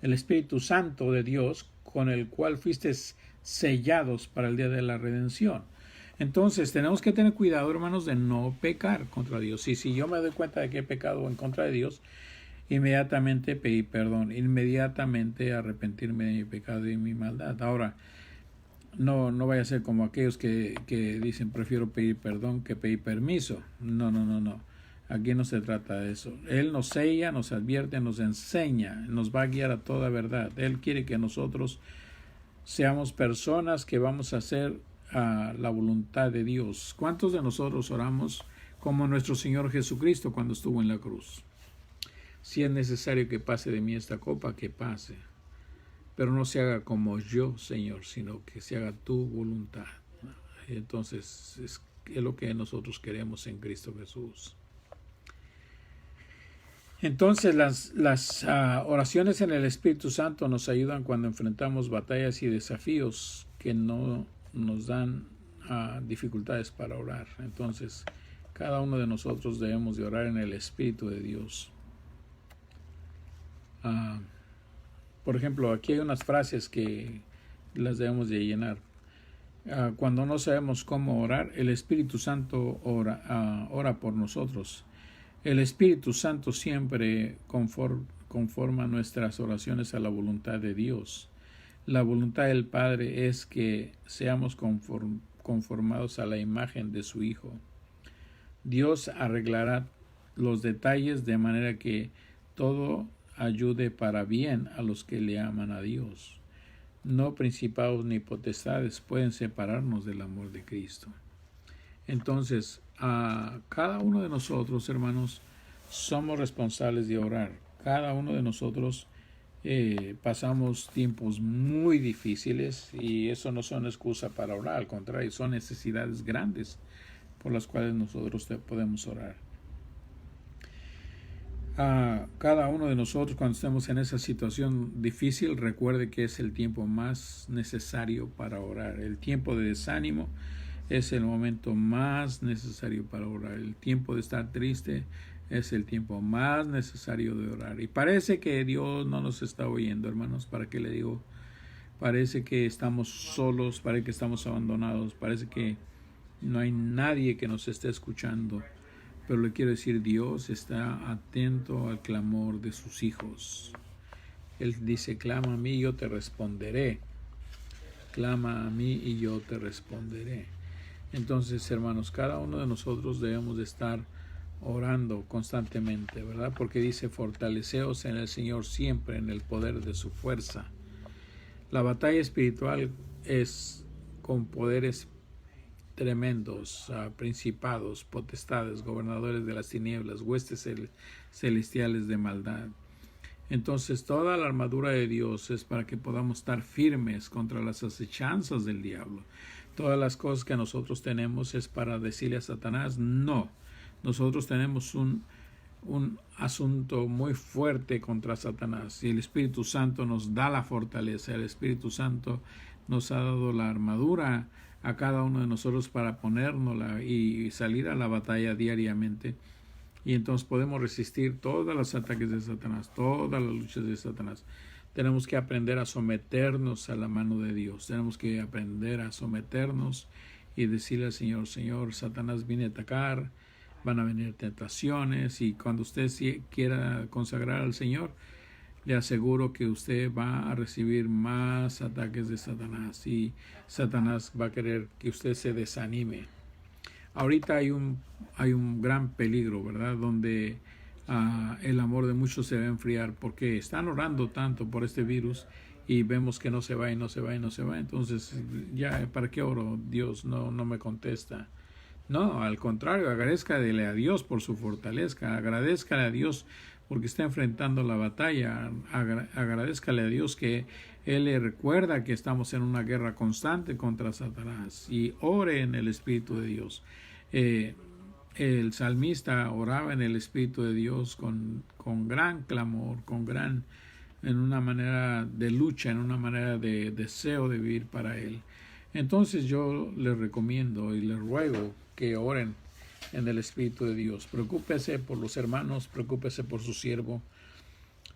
el Espíritu Santo de Dios, con el cual fuisteis sellados para el día de la redención. Entonces tenemos que tener cuidado, hermanos, de no pecar contra Dios. Y si yo me doy cuenta de que he pecado en contra de Dios, inmediatamente pedir perdón, inmediatamente arrepentirme de mi pecado y de mi maldad. Ahora, no vaya a ser como aquellos que dicen prefiero pedir perdón que pedir permiso. No. Aquí no se trata de eso. Él nos sella, nos advierte, nos enseña, nos va a guiar a toda verdad. Él quiere que nosotros seamos personas que vamos a hacer la voluntad de Dios. ¿Cuántos de nosotros oramos como nuestro Señor Jesucristo cuando estuvo en la cruz? Si es necesario que pase de mí esta copa, que pase. Pero no se haga como yo, Señor, sino que se haga tu voluntad. Entonces, es lo que nosotros queremos en Cristo Jesús. Entonces, las oraciones en el Espíritu Santo nos ayudan cuando enfrentamos batallas y desafíos que no nos dan dificultades para orar. Entonces, cada uno de nosotros debemos de orar en el Espíritu de Dios. Por ejemplo, aquí hay unas frases que las debemos de llenar. Cuando no sabemos cómo orar, el Espíritu Santo ora por nosotros. El Espíritu Santo siempre conforma nuestras oraciones a la voluntad de Dios. La voluntad del Padre es que seamos conformados a la imagen de su Hijo. Dios arreglará los detalles de manera que todo ayude para bien a los que le aman a Dios. No principados ni potestades pueden separarnos del amor de Cristo. Entonces, a cada uno de nosotros, hermanos, somos responsables de orar. Cada uno de nosotros pasamos tiempos muy difíciles y eso no son excusa para orar, al contrario, son necesidades grandes por las cuales nosotros podemos orar. Cada uno de nosotros, cuando estemos en esa situación difícil, recuerde que es el tiempo más necesario para orar. El tiempo de desánimo es el momento más necesario para orar. El tiempo de estar triste es el tiempo más necesario de orar. Y parece que Dios no nos está oyendo, hermanos. ¿Para qué le digo? Parece que estamos solos, parece que estamos abandonados, parece que no hay nadie que nos esté escuchando. Pero le quiero decir, Dios está atento al clamor de sus hijos. Él dice, clama a mí y yo te responderé. Clama a mí y yo te responderé. Entonces, hermanos, cada uno de nosotros debemos de estar orando constantemente, ¿verdad? Porque dice, fortaleceos en el Señor siempre en el poder de su fuerza. La batalla espiritual es con poderes tremendos, principados, potestades, gobernadores de las tinieblas, huestes celestiales de maldad. Entonces toda la armadura de Dios es para que podamos estar firmes contra las acechanzas del diablo. Todas las cosas que nosotros tenemos es para decirle a Satanás, no. Nosotros tenemos un asunto muy fuerte contra Satanás y el Espíritu Santo nos da la fortaleza. El Espíritu Santo nos ha dado la armadura a cada uno de nosotros para ponérnosla y salir a la batalla diariamente. Y entonces podemos resistir todos los ataques de Satanás, todas las luchas de Satanás. Tenemos que aprender a someternos a la mano de Dios. Tenemos que aprender a someternos y decirle al Señor, Señor, Satanás viene a atacar, van a venir tentaciones, y cuando usted quiera consagrar al Señor, le aseguro que usted va a recibir más ataques de Satanás y Satanás va a querer que usted se desanime. Ahorita hay un gran peligro, ¿verdad? Donde el amor de muchos se va a enfriar porque están orando tanto por este virus y vemos que no se va y no se va y no se va. Entonces, ya, ¿para qué oro? Dios no me contesta. No, al contrario, agradezcale a Dios por su fortaleza, agradezcale a Dios porque está enfrentando la batalla, agradezcale a Dios que Él le recuerda que estamos en una guerra constante contra Satanás y ore en el Espíritu de Dios. El salmista oraba en el Espíritu de Dios con gran clamor, en una manera de lucha, en una manera de deseo de vivir para Él. Entonces yo les recomiendo y les ruego que oren en el Espíritu de Dios. Preocúpese por los hermanos, preocúpese por su siervo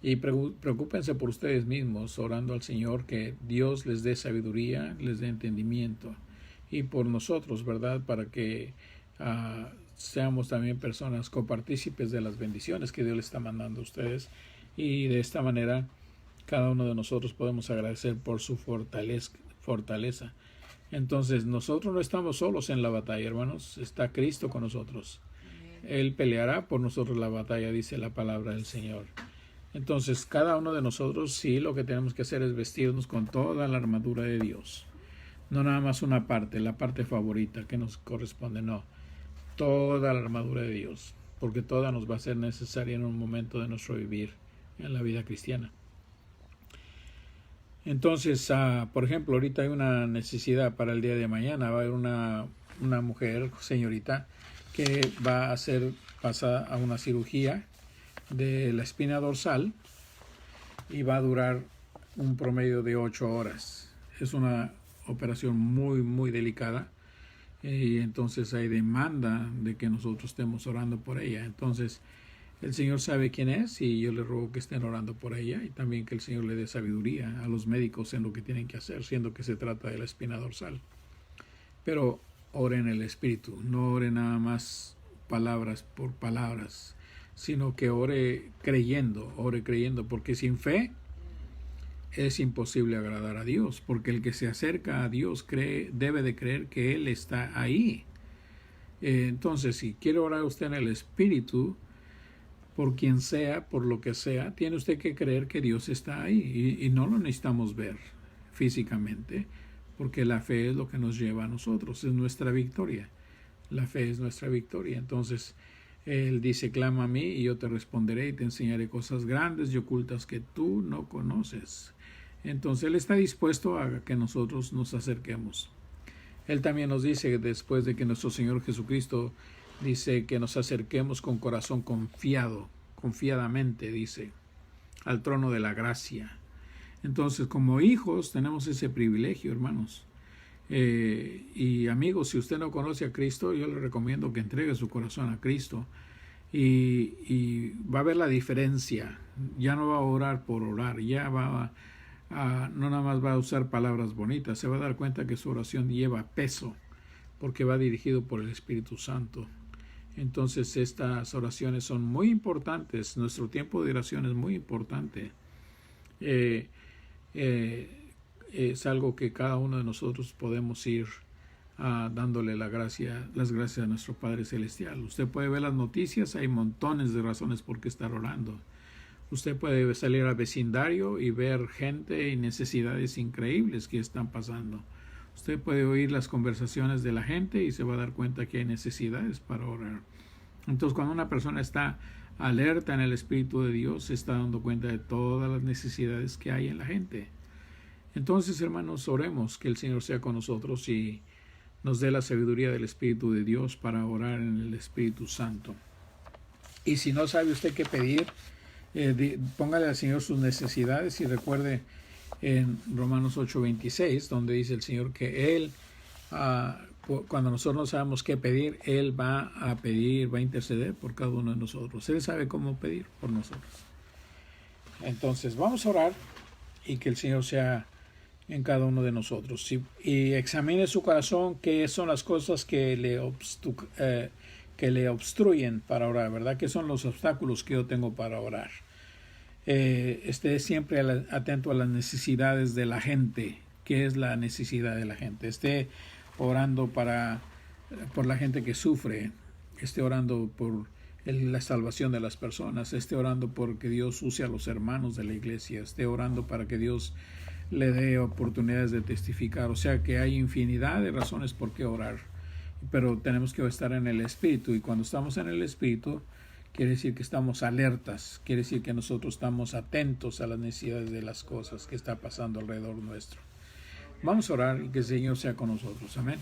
y preocúpense por ustedes mismos, orando al Señor que Dios les dé sabiduría, les dé entendimiento, y por nosotros, ¿verdad? Para que seamos también personas copartícipes de las bendiciones que Dios les está mandando a ustedes, y de esta manera cada uno de nosotros podemos agradecer por su fortaleza. Entonces nosotros no estamos solos en la batalla, hermanos, está Cristo con nosotros. Él peleará por nosotros la batalla, dice la palabra del Señor. Entonces cada uno de nosotros sí lo que tenemos que hacer es vestirnos con toda la armadura de Dios. No nada más una parte, la parte favorita que nos corresponde, no. Toda la armadura de Dios, porque toda nos va a ser necesaria en un momento de nuestro vivir en la vida cristiana. Entonces, por ejemplo, ahorita hay una necesidad para el día de mañana. Va a haber una mujer, señorita, que va a ser pasada a una cirugía de la espina dorsal y va a durar un promedio de 8 horas. Es una operación muy, muy delicada y entonces hay demanda de que nosotros estemos orando por ella. Entonces, el Señor sabe quién es y yo le ruego que estén orando por ella y también que el Señor le dé sabiduría a los médicos en lo que tienen que hacer, siendo que se trata de la espina dorsal. Pero ore en el Espíritu, no ore nada más palabras por palabras, sino que ore creyendo, porque sin fe es imposible agradar a Dios, porque el que se acerca a Dios debe de creer que Él está ahí. Entonces, si quiere orar usted en el Espíritu, por quien sea, por lo que sea, tiene usted que creer que Dios está ahí y no lo necesitamos ver físicamente, porque la fe es lo que nos lleva a nosotros, es nuestra victoria. La fe es nuestra victoria. Entonces, Él dice, clama a mí y yo te responderé y te enseñaré cosas grandes y ocultas que tú no conoces. Entonces, Él está dispuesto a que nosotros nos acerquemos. Él también nos dice, después de que nuestro Señor Jesucristo dice que nos acerquemos con corazón confiadamente, dice, al trono de la gracia. Entonces, como hijos, tenemos ese privilegio, hermanos. Y amigos, si usted no conoce a Cristo, yo le recomiendo que entregue su corazón a Cristo. Y va a ver la diferencia. Ya no va a orar por orar, ya no nada más va a usar palabras bonitas. Se va a dar cuenta que su oración lleva peso, porque va dirigido por el Espíritu Santo. Entonces estas oraciones son muy importantes. Nuestro tiempo de oración es muy importante. Es algo que cada uno de nosotros podemos ir dándole las gracias a nuestro Padre Celestial. Usted puede ver las noticias, hay montones de razones por qué estar orando. Usted puede salir al vecindario y ver gente y necesidades increíbles que están pasando. Usted puede oír las conversaciones de la gente y se va a dar cuenta que hay necesidades para orar. Entonces, cuando una persona está alerta en el Espíritu de Dios, se está dando cuenta de todas las necesidades que hay en la gente. Entonces, hermanos, oremos que el Señor sea con nosotros y nos dé la sabiduría del Espíritu de Dios para orar en el Espíritu Santo. Y si no sabe usted qué pedir, póngale al Señor sus necesidades y recuerde en Romanos 8:26, donde dice el Señor que Él, cuando nosotros no sabemos qué pedir, Él va a pedir, va a interceder por cada uno de nosotros. Él sabe cómo pedir por nosotros. Entonces, vamos a orar y que el Señor sea en cada uno de nosotros. Y examine su corazón, qué son las cosas que le obstruyen para orar, ¿verdad? ¿Qué son los obstáculos que yo tengo para orar? Esté siempre atento a las necesidades de la gente. ¿Qué es la necesidad de la gente? Esté orando por la gente que sufre. Esté orando por la salvación de las personas. Esté orando por que Dios use a los hermanos de la iglesia. Esté orando para que Dios le dé oportunidades de testificar. O sea que hay infinidad de razones por qué orar. Pero tenemos que estar en el Espíritu. Y cuando estamos en el Espíritu, quiere decir que estamos alertas, quiere decir que nosotros estamos atentos a las necesidades de las cosas que está pasando alrededor nuestro. Vamos a orar y que el Señor sea con nosotros. Amén.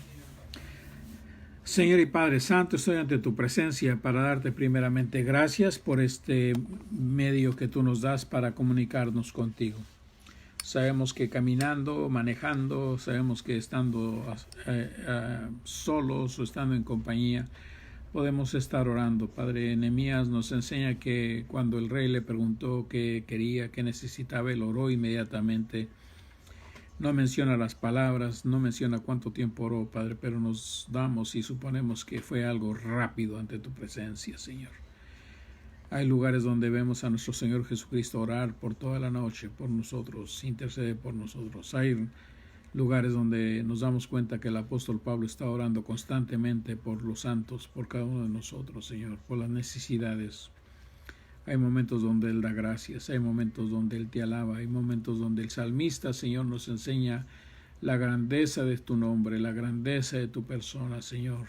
Señor y Padre Santo, estoy ante tu presencia para darte primeramente gracias por este medio que tú nos das para comunicarnos contigo. Sabemos que caminando, manejando, sabemos que estando solos o estando en compañía, podemos estar orando. Padre, Nehemías nos enseña que cuando el rey le preguntó qué quería, qué necesitaba, él oró inmediatamente. No menciona las palabras, no menciona cuánto tiempo oró, Padre, pero nos damos y suponemos que fue algo rápido ante tu presencia, Señor. Hay lugares donde vemos a nuestro Señor Jesucristo orar por toda la noche por nosotros, interceder por nosotros. Hay lugares donde nos damos cuenta que el apóstol Pablo está orando constantemente por los santos, por cada uno de nosotros, Señor, por las necesidades. Hay momentos donde Él da gracias, hay momentos donde Él te alaba, hay momentos donde el salmista, Señor, nos enseña la grandeza de tu nombre, la grandeza de tu persona, Señor.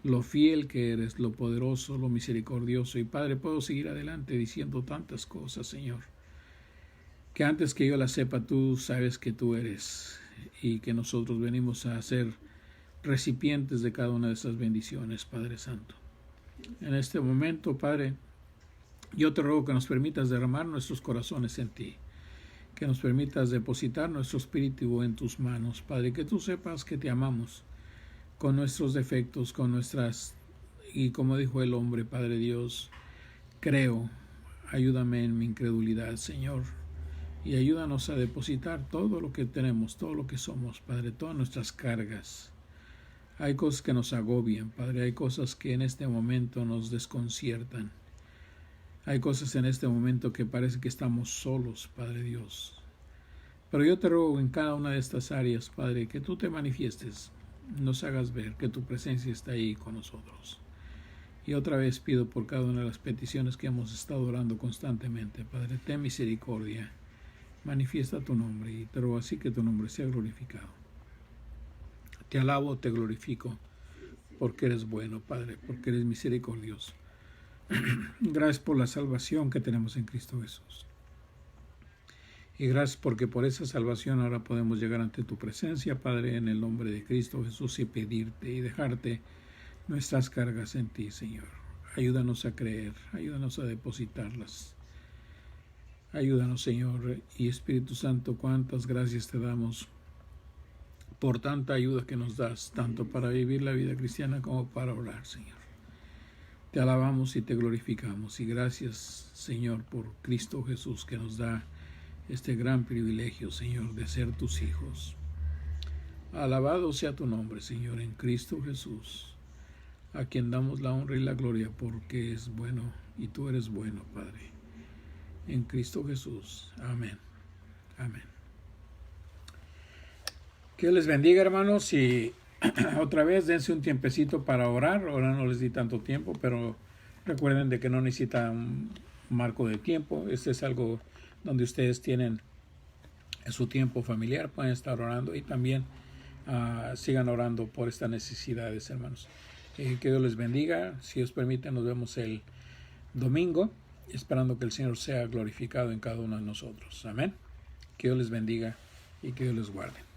Lo fiel que eres, lo poderoso, lo misericordioso. Y Padre, puedo seguir adelante diciendo tantas cosas, Señor, que antes que yo las sepa, tú sabes que tú eres y que nosotros venimos a ser recipientes de cada una de esas bendiciones, Padre Santo. En este momento, Padre, yo te ruego que nos permitas derramar nuestros corazones en ti, que nos permitas depositar nuestro espíritu en tus manos, Padre, que tú sepas que te amamos con nuestros defectos, con nuestras, y como dijo el hombre, Padre Dios, creo, ayúdame en mi incredulidad, Señor, y ayúdanos a depositar todo lo que tenemos, todo lo que somos, Padre, todas nuestras cargas. Hay cosas que nos agobian, Padre, hay cosas que en este momento nos desconciertan. Hay cosas en este momento que parece que estamos solos, Padre Dios. Pero yo te ruego en cada una de estas áreas, Padre, que tú te manifiestes, nos hagas ver que tu presencia está ahí con nosotros. Y otra vez pido por cada una de las peticiones que hemos estado orando constantemente, Padre, ten misericordia, manifiesta tu nombre y te ruego así que tu nombre sea glorificado. Te alabo, te glorifico, porque eres bueno, Padre, porque eres misericordioso. Gracias por la salvación que tenemos en Cristo Jesús. Y gracias porque por esa salvación ahora podemos llegar ante tu presencia, Padre, en el nombre de Cristo Jesús y pedirte y dejarte nuestras cargas en ti, Señor. Ayúdanos a creer, ayúdanos a depositarlas. Ayúdanos, Señor, y Espíritu Santo, cuántas gracias te damos por tanta ayuda que nos das, tanto para vivir la vida cristiana como para orar, Señor. Te alabamos y te glorificamos y gracias, Señor, por Cristo Jesús que nos da este gran privilegio, Señor, de ser tus hijos. Alabado sea tu nombre, Señor, en Cristo Jesús, a quien damos la honra y la gloria porque es bueno y tú eres bueno, Padre. En Cristo Jesús. Amén. Amén. Que les bendiga, hermanos, y otra vez dense un tiempecito para orar. Ahora no les di tanto tiempo, pero recuerden de que no necesitan un marco de tiempo. Este es algo donde ustedes tienen su tiempo familiar, pueden estar orando y también sigan orando por estas necesidades, hermanos. Que Dios les bendiga. Si os permite, nos vemos el domingo, esperando que el Señor sea glorificado en cada uno de nosotros. Amén. Que Dios les bendiga y que Dios les guarde.